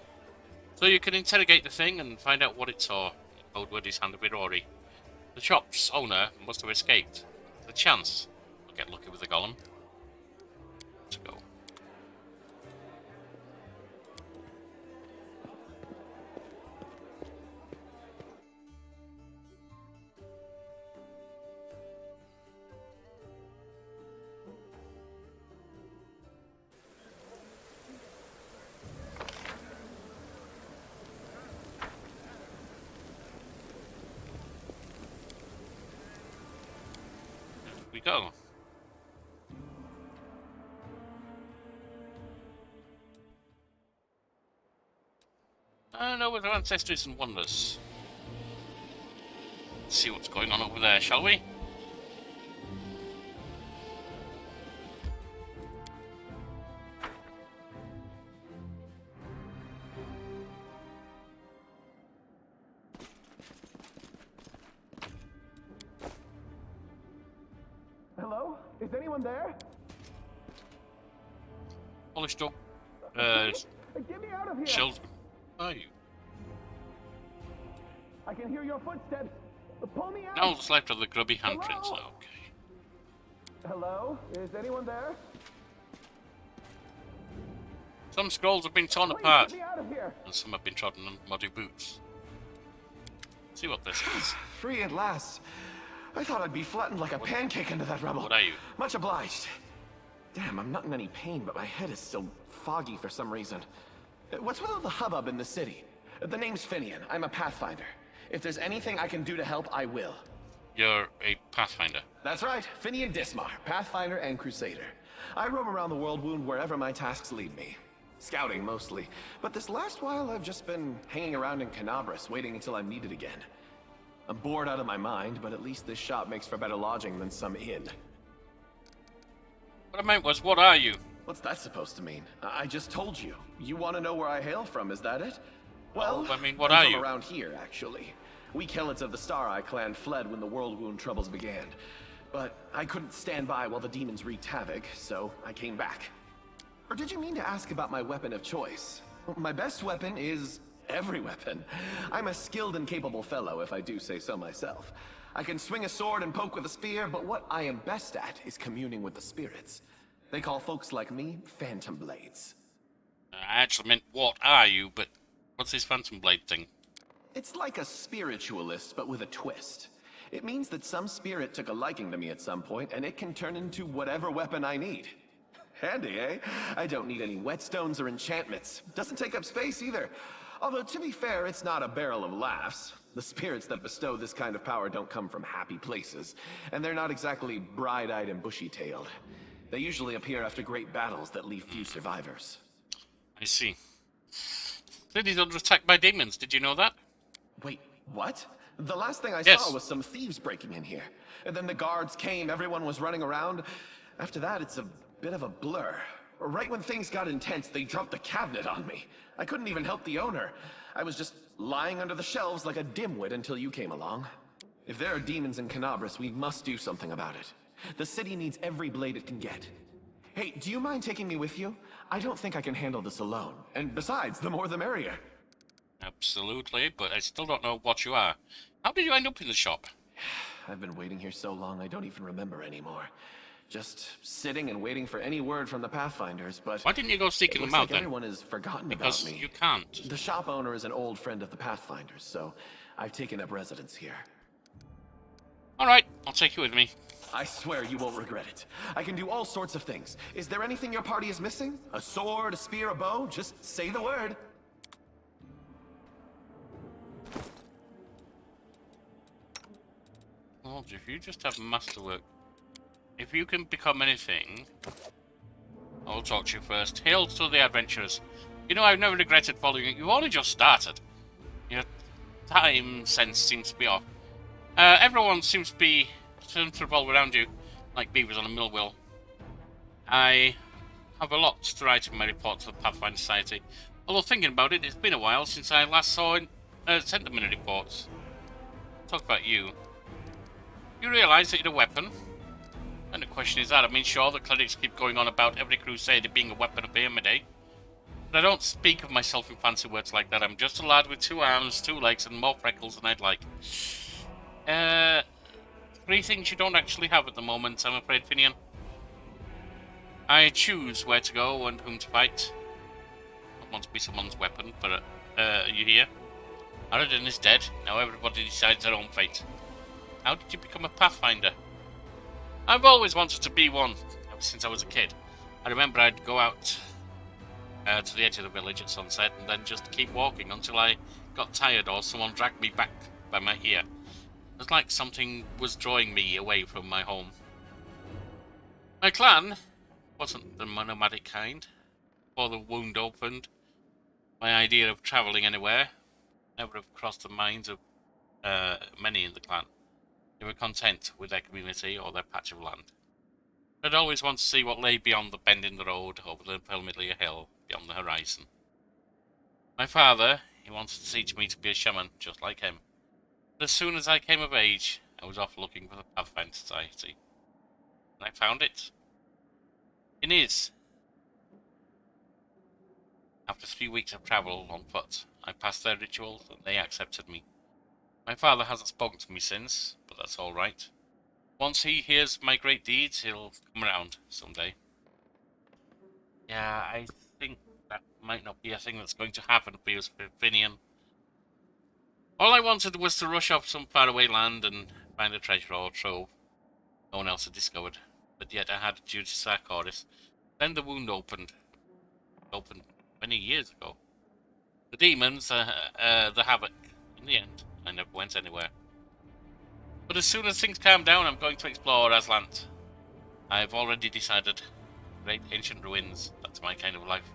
So you can interrogate the thing and find out what it saw. The code word is handed with Rory. The shop's owner must have escaped. The chance. I'll get lucky with the golem. Let's go. We go. I know with our Ancestors and Wonders. Let's see what's going on over there, shall we? Hello? Is anyone there? Polished up. Get me out of here! Children. Who are you? I can hear your footsteps. Pull me out! No, left of the grubby handprints. Hello? Okay. Hello? Is anyone there? Some scrolls have been torn Please apart, get me out of here! and some have been trodden on muddy boots. See what this is. Free at last. I thought I'd be flattened like a pancake into that rubble. What are you? Much obliged. Damn, I'm not in any pain, but my head is still foggy for some reason. What's with all the hubbub in the city? The name's Finian. I'm a Pathfinder. If there's anything I can do to help, I will. You're a Pathfinder. That's right, Finian Dismar, Pathfinder and Crusader. I roam around the worldwound wherever my tasks lead me. Scouting, mostly. But this last while, I've just been hanging around in Canabris, waiting until I'm needed again. I'm bored out of my mind, but at least this shop makes for better lodging than some inn. What I meant was, what are you? What's that supposed to mean? I just told you. You want to know where I hail from, is that it? Well, I mean, what I'm are from you? around here, actually. We Kelets of the Star Eye clan fled when the worldwound troubles began. But I couldn't stand by while the demons wreaked havoc, so I came back. Or did you mean to ask about my weapon of choice? My best weapon is every weapon. I'm a skilled and capable fellow, if I do say so myself. I can swing a sword and poke with a spear, but what I am best at is communing with the spirits. They call folks like me Phantom Blades. I actually meant, what are you? But what's this Phantom Blade thing? It's like a spiritualist, but with a twist. It means that some spirit took a liking to me at some point, and it can turn into whatever weapon I need. Handy, eh? I don't need any whetstones or enchantments. Doesn't take up space either. Although, to be fair, it's not a barrel of laughs. The spirits that bestow this kind of power don't come from happy places, and they're not exactly bright-eyed and bushy-tailed. They usually appear after great battles that leave few survivors. I see. City's under attack by demons. Did you know that? Wait, what? The last thing I Yes. saw was some thieves breaking in here. And then the guards came, everyone was running around. After that, it's a bit of a blur. Right when things got intense, they dropped the cabinet on me. I couldn't even help the owner. I was just lying under the shelves like a dimwit until you came along. If there are demons in Canabras, we must do something about it. The city needs every blade it can get. Hey, do you mind taking me with you? I don't think I can handle this alone. And besides, the more the merrier. Absolutely, but I still don't know what you are. How did you end up in the shop? I've been waiting here so long, I don't even remember anymore. Just sitting and waiting for any word from the Pathfinders, but... Why didn't you go seeking it looks them out like then? everyone has forgotten Because about me. you can't. The shop owner is an old friend of the Pathfinders, so I've taken up residence here. Alright, I'll take you with me. I swear you won't regret it. I can do all sorts of things. Is there anything your party is missing? A sword, a spear, a bow? Just say the word. Well, if you just have masterwork. If you can become anything, I'll talk to you first. Hail to the adventurers. You know, I've never regretted following you. You've only just started. Your time sense seems to be off. Everyone seems to revolve around you, like beavers on a mill wheel. I have a lot to write in my report to the Pathfinder Society. Although thinking about it, it's been a while since I last sent them any reports. Talk about you. You realise that you're a weapon? And the question is that. I mean, sure, the clerics keep going on about every crusader being a weapon of Amiday. But I don't speak of myself in fancy words like that. I'm just a lad with 2 arms, 2 legs, and more freckles than I'd like. 3 things you don't actually have at the moment, I'm afraid, Finian. I choose where to go and whom to fight. I don't want to be someone's weapon, but are you here? Aradin is dead. Now everybody decides their own fate. How did you become a Pathfinder? I've always wanted to be one, ever since I was a kid. I remember I'd go out to the edge of the village at sunset and then just keep walking until I got tired or someone dragged me back by my ear. It was like something was drawing me away from my home. My clan wasn't the nomadic kind. Before the wound opened, my idea of travelling anywhere never have crossed the minds of many in the clan. They were content with their community or their patch of land. I'd always want to see what lay beyond the bend in the road over the Pelmidlia hill beyond the horizon. My father, he wanted to teach me to be a shaman, just like him. But as soon as I came of age, I was off looking for the Pathfinder Society. And I found it. It is. After 3 weeks of travel on foot, I passed their rituals and they accepted me. My father hasn't spoken to me since, but that's all right. Once he hears my great deeds, he'll come around someday. Yeah, I think that might not be a thing that's going to happen for you, Finian. All I wanted was to rush off some faraway land and find a treasure or trove no one else had discovered. But yet I had a duty to Sarkoris. Then the wound opened. It opened many years ago. The demons, the havoc. In the end, I never went anywhere. But as soon as things calm down, I'm going to explore Aslant. I've already decided. Great ancient ruins, that's my kind of life.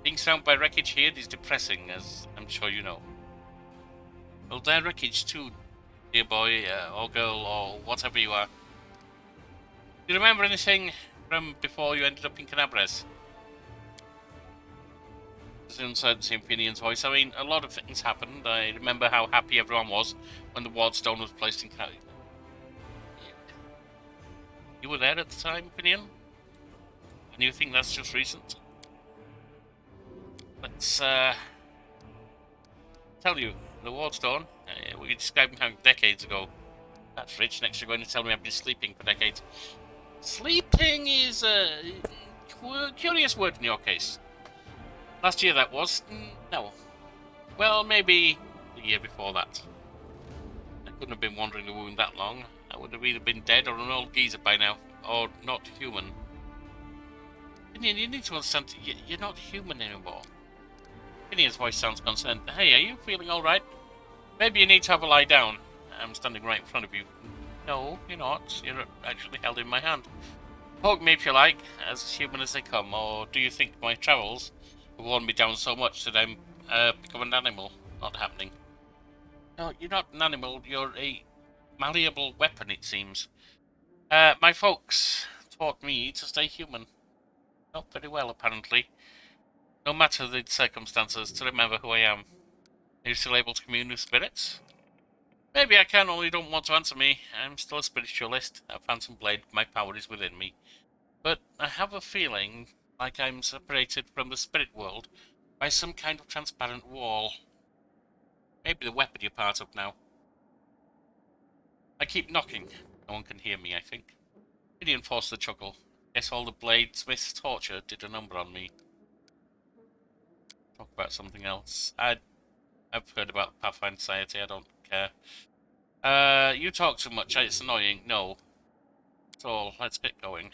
Being surrounded by wreckage here is depressing, as I'm sure you know. Well, they're wreckage too, dear boy, or girl, or whatever you are. Do you remember anything from before you ended up in Canabres? There's an uncertainty in Finian's voice. I mean, a lot of things happened. I remember how happy everyone was when the wardstone was placed in Canabres. You were there at the time, Finian? And you think that's just recent? Let's tell you, the wardstone, we were describing how decades ago. That's rich. Next you're going to tell me I've been sleeping for decades. Sleeping is curious word in your case. Last year that was? No. Well, maybe the year before that. I couldn't have been wandering the wound that long. I would have either been dead or an old geezer by now. Or not human. Finian, you need to understand, you're not human anymore. Finian's voice sounds concerned. Hey, are you feeling alright? Maybe you need to have a lie down. I'm standing right in front of you. No, you're not. You're actually held in my hand. Poke me if you like, as human as they come, or do you think my travels have worn me down so much that I'm become an animal? Not happening. No, you're not an animal, you're a malleable weapon, it seems. My folks taught me to stay human. Not very well, apparently. No matter the circumstances, to remember who I am. Are you still able to commune with spirits? Maybe I can, only don't want to answer me. I'm still a spiritualist. A phantom blade, my power is within me. But I have a feeling like I'm separated from the spirit world by some kind of transparent wall. Maybe the weapon you're part of now. I keep knocking. No one can hear me, I think. Gideon forced a chuckle. Guess all the bladesmith's torture did a number on me. Talk about something else. I've heard about the Pathfinder Society, I don't care. You talk too much, it's annoying. No. That's all. Let's get going.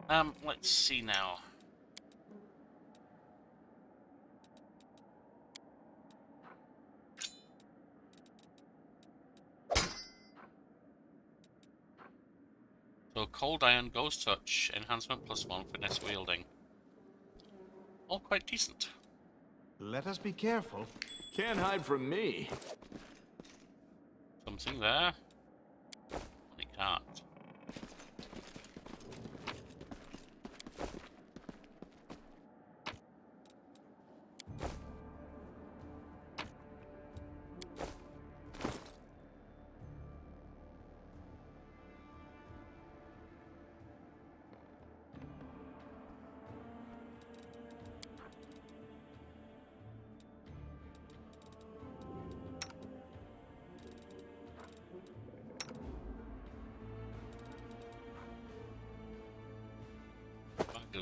Let's see now. So, Cold Iron, Ghost Touch, Enhancement +1, Finesse Wielding. All quite decent. Let us be careful. Can't hide from me. Something there. I can't.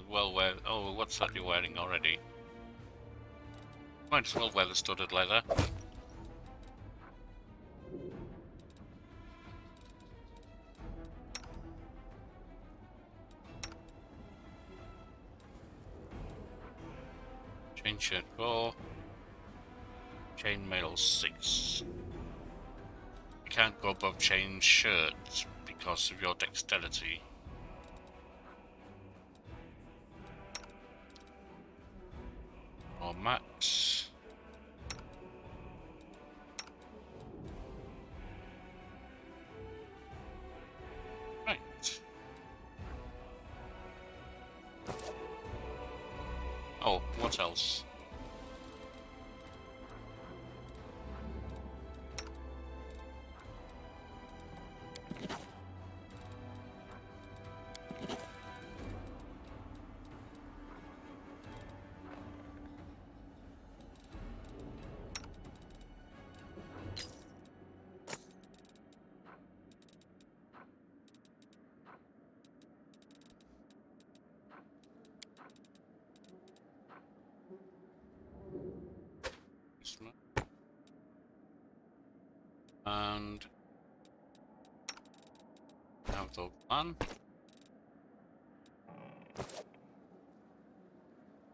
Well wear. Oh, what's that you're wearing already? Might as well wear the studded leather. Chain shirt 4. Chainmail 6. You can't go above chain shirt because of your dexterity. Or max. Right. Oh, what else? And have the plan.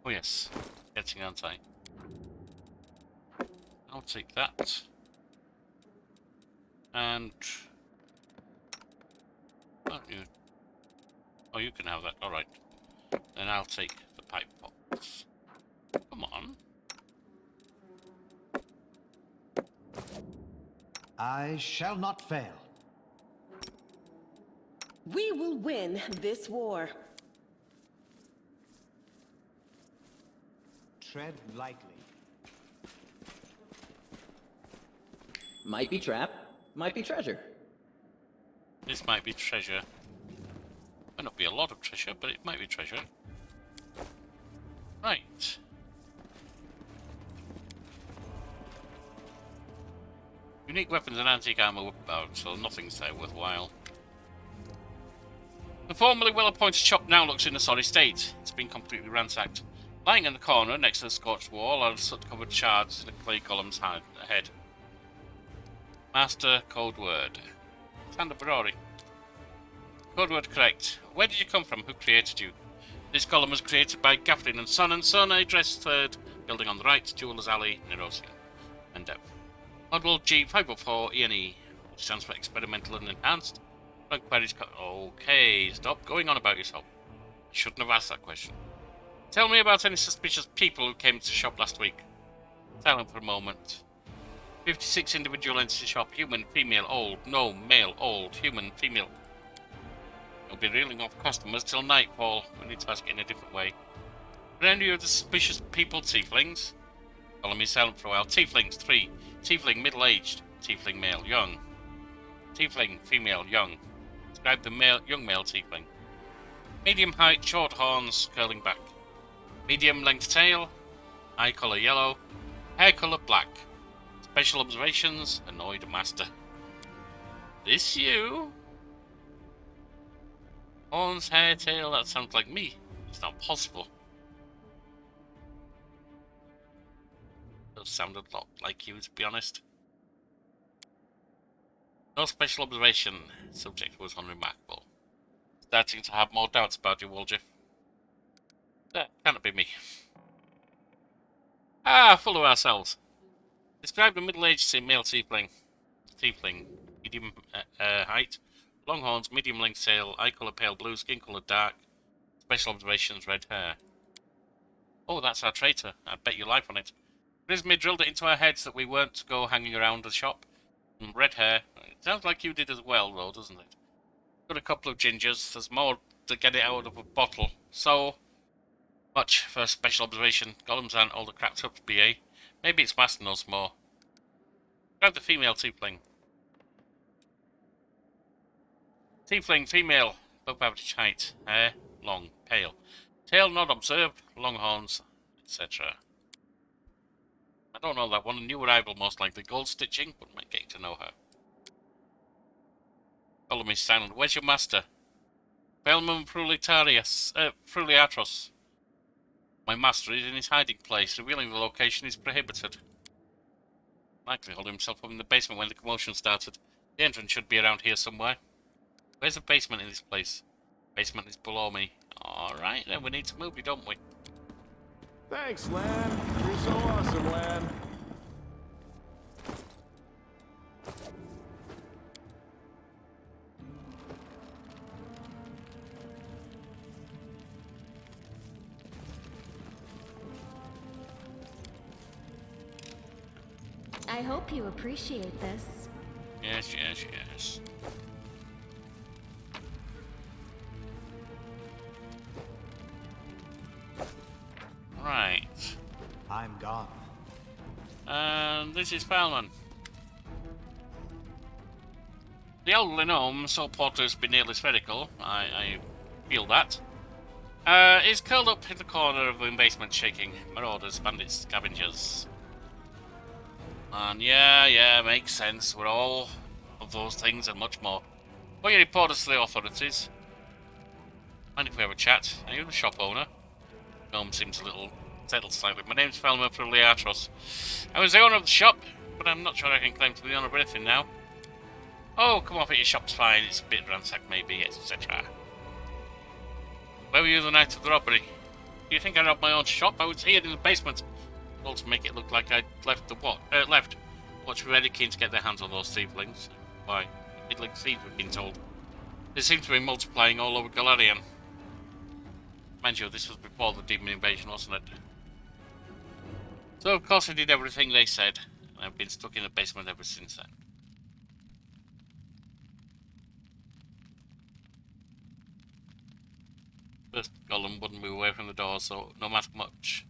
Oh yes, getting anti. I'll take that. And oh, you can have that. All right. Then I'll take the pipe box. Come on. I shall not fail. We will win this war. Tread lightly. Might be trap, might be treasure. This might be treasure. Might not be a lot of treasure, but it might be treasure. Right. Unique weapons and antique armor about, so nothing's there worthwhile. The formerly well-appointed shop now looks in a sorry state. It's been completely ransacked. Lying in the corner next to the scorched wall are soot-covered shards in a clay column's head. Master code word. Sander Barori. Code word correct. Where did you come from? Who created you? This column was created by Gaffrin and Son, address third, building on the right, Jeweller's Alley, Nerosian, and depth. Model G504 ENE, which stands for Experimental and Enhanced. Okay, stop going on about yourself. I shouldn't have asked that question. Tell me about any suspicious people who came to the shop last week. Silent for a moment. 56 individual entered the shop. Human, female, old. No, male, old. Human, female. You'll be reeling off customers till nightfall. We need to ask it in a different way. Are any of the suspicious people tieflings? Follow me silent for a while. Tieflings, 3. Tiefling, middle-aged. Tiefling, male, young. Tiefling, female, young. Describe the young male tiefling. Medium height, short horns, curling back. Medium length tail, eye colour yellow, hair colour black. Special observations, annoyed master. This you? Horns, hair, tail, that sounds like me. It's not possible. Those sounded a lot like you, to be honest. No special observation. Subject was unremarkable. Starting to have more doubts about you, Woljif. That cannot be me. Full of ourselves. Describe the middle-aged male tiefling. Tiefling, medium height, long horns, medium length tail, eye colour pale blue, skin colour dark. Special observations, red hair. Oh, that's our traitor. I'd bet your life on it. Grismy drilled it into our heads that we weren't to go hanging around the shop. And red hair. It sounds like you did as well, though, doesn't it? Got a couple of gingers. There's more to get it out of a bottle. So much for special observation. Golems aren't all the cracked up BA. Maybe it's Master knows more. Grab the female tiefling. Tiefling, female, above average height. Hair, long, pale. Tail not observed, long horns, etc. I don't know that one. A new arrival, most likely. Gold stitching, but might get to know her. Follow me silent. Where's your master? Bellman Fruliatros. My master is in his hiding place. Revealing the location is prohibited. Likely hold himself up in the basement when the commotion started. The entrance should be around here somewhere. Where's the basement in this place? Basement is below me. Alright, then we need to move you, don't we? Thanks, Lan. You're so awesome, Lan. I hope you appreciate this. Yes, yes, yes. Right. I'm gone. And this is Falman. The elderly gnome, so portals be nearly spherical, I feel that, is curled up in the corner of the basement shaking. Marauders, bandits, scavengers. And yeah, makes sense. We're all of those things and much more. Will you report us to the authorities? Mind if we have a chat? Are you the shop owner? Gnome seems a little settled slightly. My name's Falmer Fruliatros. I was the owner of the shop, but I'm not sure I can claim to be the owner of anything now. Oh, come off it, your shop's fine. It's a bit ransacked maybe, etc. Where were you the night of the robbery? Do you think I robbed my own shop? I was here in the basement. All to make it look like I'd left the left. Watch were very keen to get their hands on those Thieflings. Why? Middling thieves, we've been told. They seem to be multiplying all over Golarion. Mind you, this was before the demon invasion, wasn't it? So of course I did everything they said, and I've been stuck in the basement ever since then. First Golem wouldn't move away from the door, so no matter much.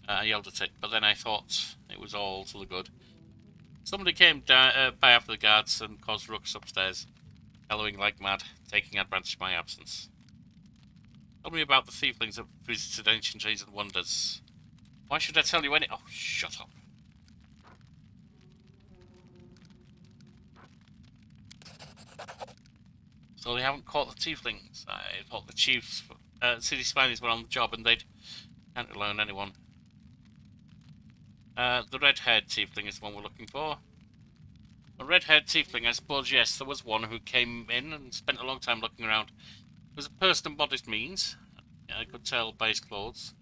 I yelled at it, but then I thought it was all to the good. Somebody came by after the guards and caused ruckus upstairs, bellowing like mad, taking advantage of my absence. Tell me about the Thieflings that visited ancient trees and wonders. Why should I tell you any— Oh, shut up. So they haven't caught the tieflings. I thought the chiefs, city spiders were on the job and they'd can't rely on anyone. The red-haired tiefling is the one we're looking for. A red-haired tiefling, I suppose, yes, there was one who came in and spent a long time looking around. He was a person of modest means, I could tell by his clothes.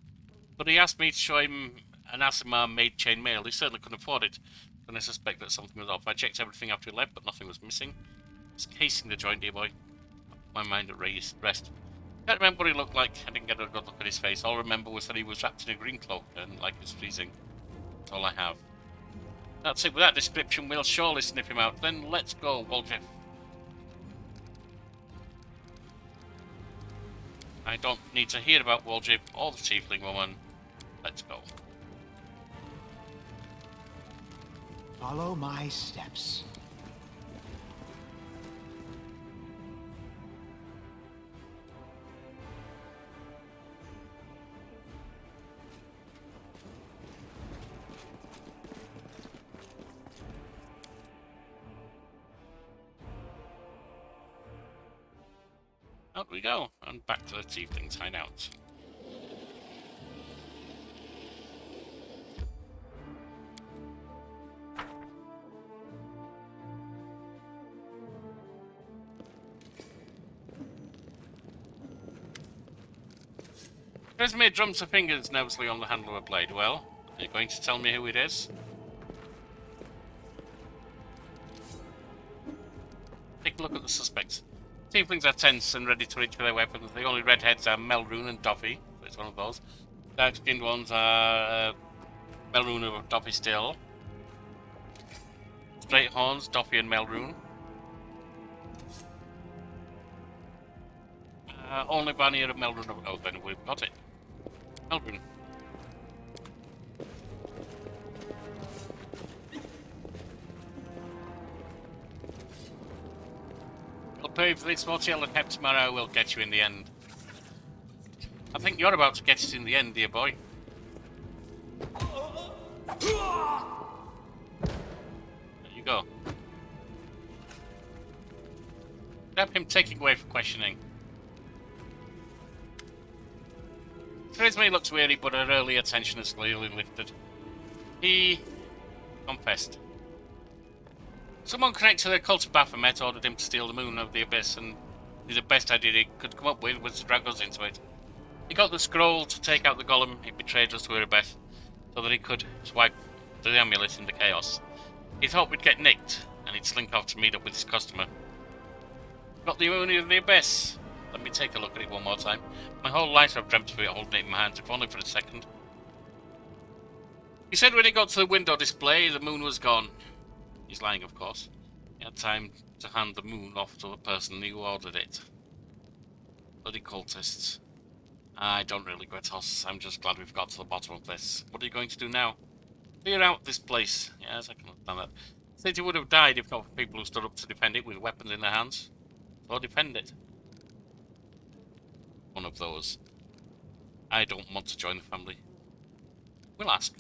But he asked me to show him an Asimar made chainmail. He certainly couldn't afford it, and I suspect that something was off. I checked everything after he left, but nothing was missing. Just casing the joint, dear boy. My mind at rest. Can't remember what he looked like. I didn't get a good look at his face. All I remember was that he was wrapped in a green cloak and like he was freezing. That's all I have. That's it. With that description, we'll surely sniff him out. Then let's go, Walter. I don't need to hear about Waljib or the Tiefling woman. Let's go. Follow my steps. Out we go, and back to the Tieflings hideout. Resume drums her fingers nervously on the handle of a blade. Well, are you going to tell me who it is? Take a look at the suspects. Tieflings are tense and ready to reach for their weapons. The only redheads are Melrune and Doffy, so it's one of those. Dark-skinned ones are Melrune or Doffy still. Straight horns, Doffy and Melrune. Only Barnier of Melrune. Oh, then we've got it. Melrune. I'll pay for this motel and Hep tomorrow. We'll get you in the end. I think you're about to get it in the end, dear boy. There you go. Grab him taking away for questioning. Charisma looks weary, but her early attention is clearly lifted. He confessed. Someone connected to the cult of Baphomet ordered him to steal the moon of the abyss, and the best idea he could come up with was to drag us into it. He got the scroll to take out the golem. He betrayed us to Erebeth, so that he could swipe the amulet into chaos. He thought we'd get nicked, and he'd slink off to meet up with his customer. Got the moon of the abyss. Let me take a look at it one more time. My whole life I've dreamt of it holding it in my hands, if only for a second. He said when he got to the window display, the moon was gone. He's lying, of course. He had time to hand the moon off to the person who ordered it. Bloody cultists. I don't really get us. I'm just glad we've got to the bottom of this. What are you going to do now? Clear out this place. Yes, I can understand that. The city would have died if not for people who stood up to defend it with weapons in their hands. So defend it. One of those. I don't want to join the family. We'll ask.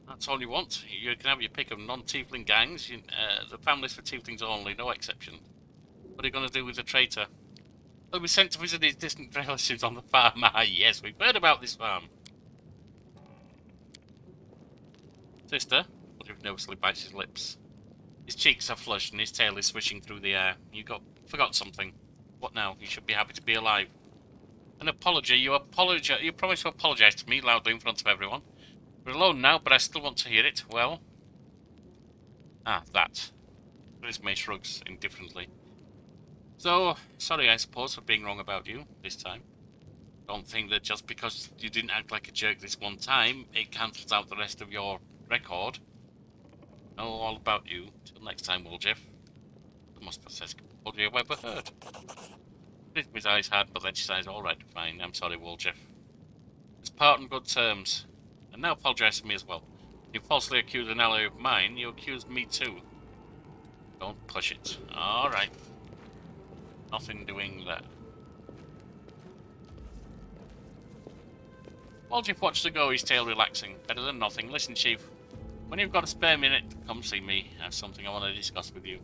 That's all you want. You can have your pick of non-tiefling gangs. The family's for tieflings only, no exception. What are you going to do with the traitor? He'll be sent to visit his distant relatives on the farm. Ah, yes, we've heard about this farm. Sister, Woodruff nervously bites his lips. His cheeks are flushed and his tail is swishing through the air. Forgot something. What now? You should be happy to be alive. An apology. You promised to apologize to me loudly in front of everyone. We're alone now, but I still want to hear it. Well? That. Resume shrugs indifferently. So, sorry I suppose for being wrong about you, this time. Don't think that just because you didn't act like a jerk this one time, it cancels out the rest of your record. Know all about you. Till next time, Woljeff. The most pathetic apology I've ever heard. His eyes hard, but then she says, alright, fine, I'm sorry, Woljeff. Let's part on good terms. And now apologise to me as well. You falsely accused an ally of mine, you accused me too. Don't push it. Alright. Nothing doing there. Woljeff watched her go, his tail relaxing. Better than nothing. Listen, Chief. When you've got a spare minute, come see me. I have something I want to discuss with you.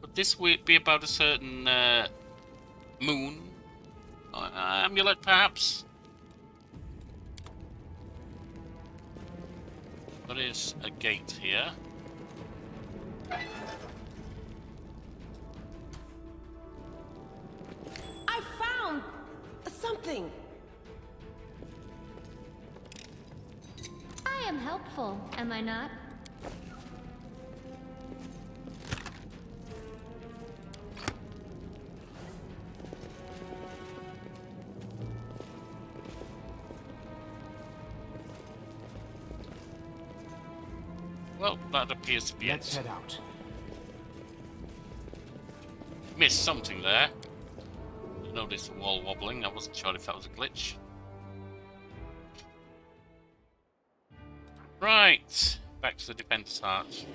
Good this would be about a certain moon amulet, perhaps? There is a gate here. I found something. I am helpful, am I not? Well, that appears to be Let's it. head out. Missed something there. I noticed the wall wobbling. I wasn't sure if that was a glitch. Right, back to the defense arch.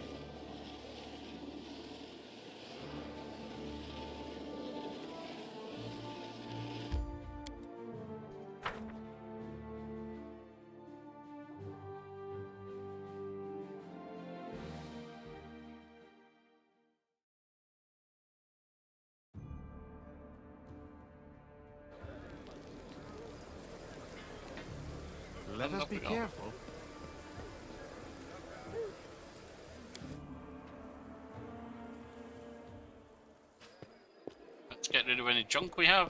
Let us be careful. Let's get rid of any junk we have.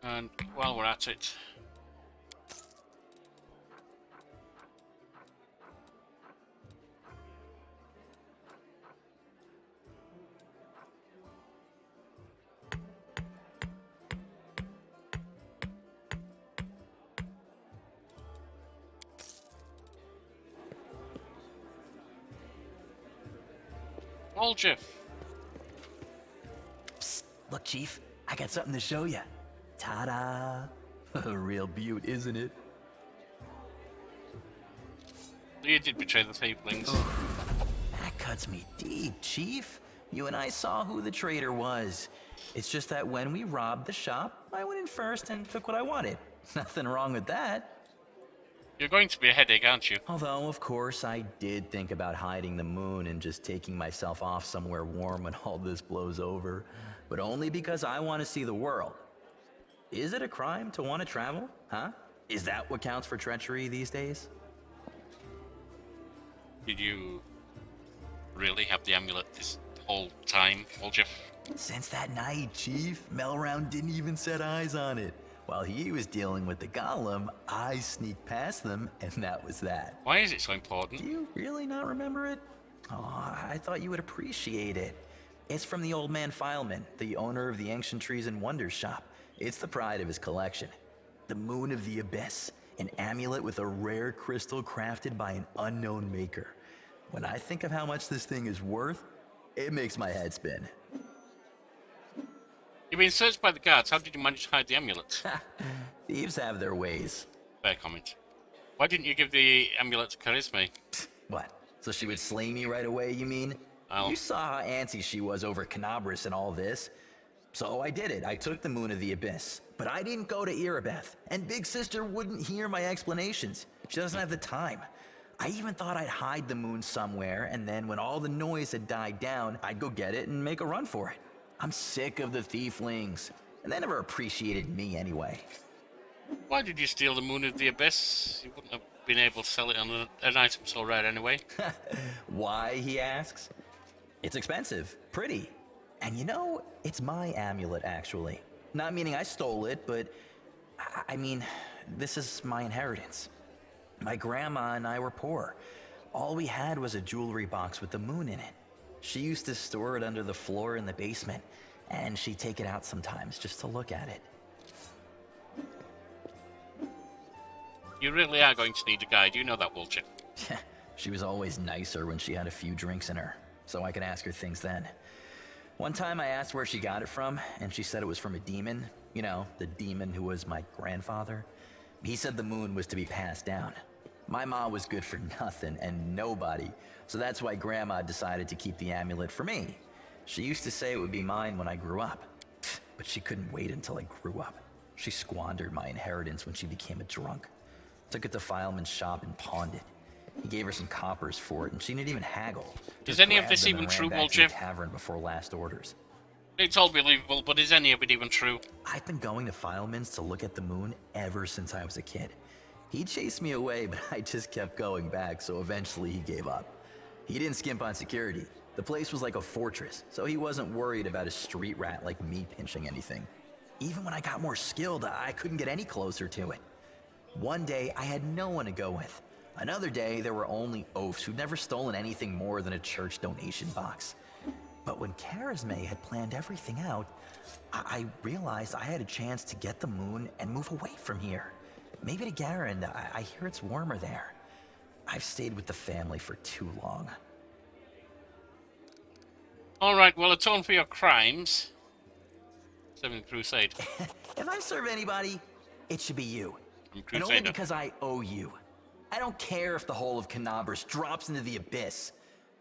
And while we're at it, Jeff. Psst, look, Chief, I got something to show you. Ta-da! A real beaut, isn't it? You did betray the Thieflings. That cuts me deep, Chief. You and I saw who the traitor was. It's just that when we robbed the shop, I went in first and took what I wanted. Nothing wrong with that. You're going to be a headache, aren't you? Although, of course, I did think about hiding the moon and just taking myself off somewhere warm when all this blows over. But only because I want to see the world. Is it a crime to want to travel? Huh? Is that what counts for treachery these days? Did you really have the amulet this whole time, Jeff? Since that night, Chief, Melround didn't even set eyes on it. While he was dealing with the golem, I sneaked past them, and that was that. Why is it so important? Do you really not remember it? Oh, I thought you would appreciate it. It's from the old man Fileman, the owner of the Ancient Trees and Wonders shop. It's the pride of his collection. The Moon of the Abyss, an amulet with a rare crystal crafted by an unknown maker. When I think of how much this thing is worth, it makes my head spin. You've been searched by the guards. How did you manage to hide the amulet? Thieves have their ways. Fair comment. Why didn't you give the amulet to Charisme? What? So she would slay me right away, you mean? Oh. You saw how antsy she was over Canabras and all this. So I did it. I took the Moon of the Abyss. But I didn't go to Erebeth. And Big Sister wouldn't hear my explanations. She doesn't have the time. I even thought I'd hide the moon somewhere, and then when all the noise had died down, I'd go get it and make a run for it. I'm sick of the Thieflings. And they never appreciated me anyway. Why did you steal the Moon of the Abyss? You wouldn't have been able to sell it on an item so rare anyway. Why, he asks? It's expensive, pretty. And you know, it's my amulet, actually. Not meaning I stole it, but I mean, this is my inheritance. My grandma and I were poor. All we had was a jewelry box with the moon in it. She used to store it under the floor in the basement, and she'd take it out sometimes just to look at it. You really are going to need a guide. You know that, Vulture. She was always nicer when she had a few drinks in her, so I could ask her things then. One time I asked where she got it from, and she said it was from a demon. You know, the demon who was my grandfather. He said the moon was to be passed down. My ma was good for nothing and nobody, so that's why Grandma decided to keep the amulet for me. She used to say it would be mine when I grew up, but she couldn't wait until I grew up. She squandered my inheritance when she became a drunk. Took it to Fileman's shop and pawned it. He gave her some coppers for it, and she didn't even haggle. Is Just any of grabbed this them even and ran true, back to the Wolf? tavern before last orders. It's all believable, but is any of it even true? I've been going to Fileman's to look at the moon ever since I was a kid. He chased me away, but I just kept going back, so eventually he gave up. He didn't skimp on security. The place was like a fortress, so he wasn't worried about a street rat like me pinching anything. Even when I got more skilled, I couldn't get any closer to it. One day, I had no one to go with. Another day, there were only oafs who'd never stolen anything more than a church donation box. But when Charisme had planned everything out, I realized I had a chance to get the moon and move away from here. Maybe to Garen. I hear it's warmer there. I've stayed with the family for too long. Alright, well, atone for your crimes. 7th Crusade. If I serve anybody, it should be you. I'm And only Crusader. because I owe you. I don't care if the whole of Canabras drops into the abyss.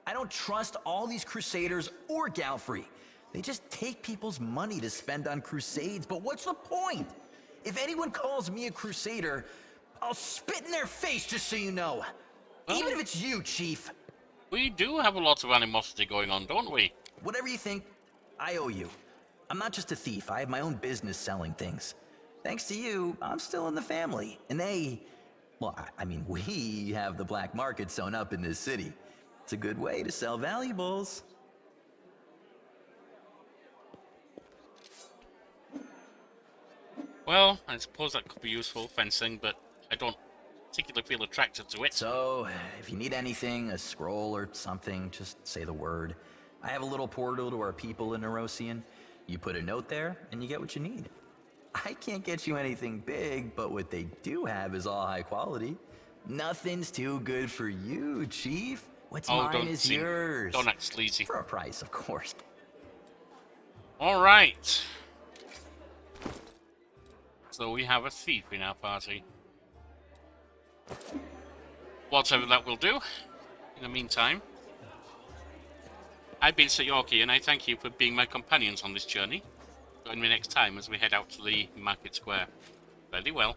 I don't trust all these Crusaders or Galfrey. They just take people's money to spend on crusades, but what's the point? If anyone calls me a Crusader, I'll spit in their face, just so you know. Well, Even if it's you, Chief. we do have a lot of animosity going on, don't we? Whatever you think, I owe you. I'm not just a thief. I have my own business selling things. Thanks to you, I'm still in the family. And I mean, we have the black market sewn up in this city. It's a good way to sell valuables. Well, I suppose that could be useful, fencing, but I don't particularly feel attracted to it. So, if you need anything, a scroll or something, just say the word. I have a little portal to our people in Nerosian. You put a note there, and you get what you need. I can't get you anything big, but what they do have is all high quality. Nothing's too good for you, Chief. What's mine is yours. Don't act sleazy. For a price, of course. Alright. So we have a thief in our party. Whatever that will do. In the meantime, I've been Sir Yorkie, and I thank you for being my companions on this journey. Join me next time as we head out to the market square. Very well.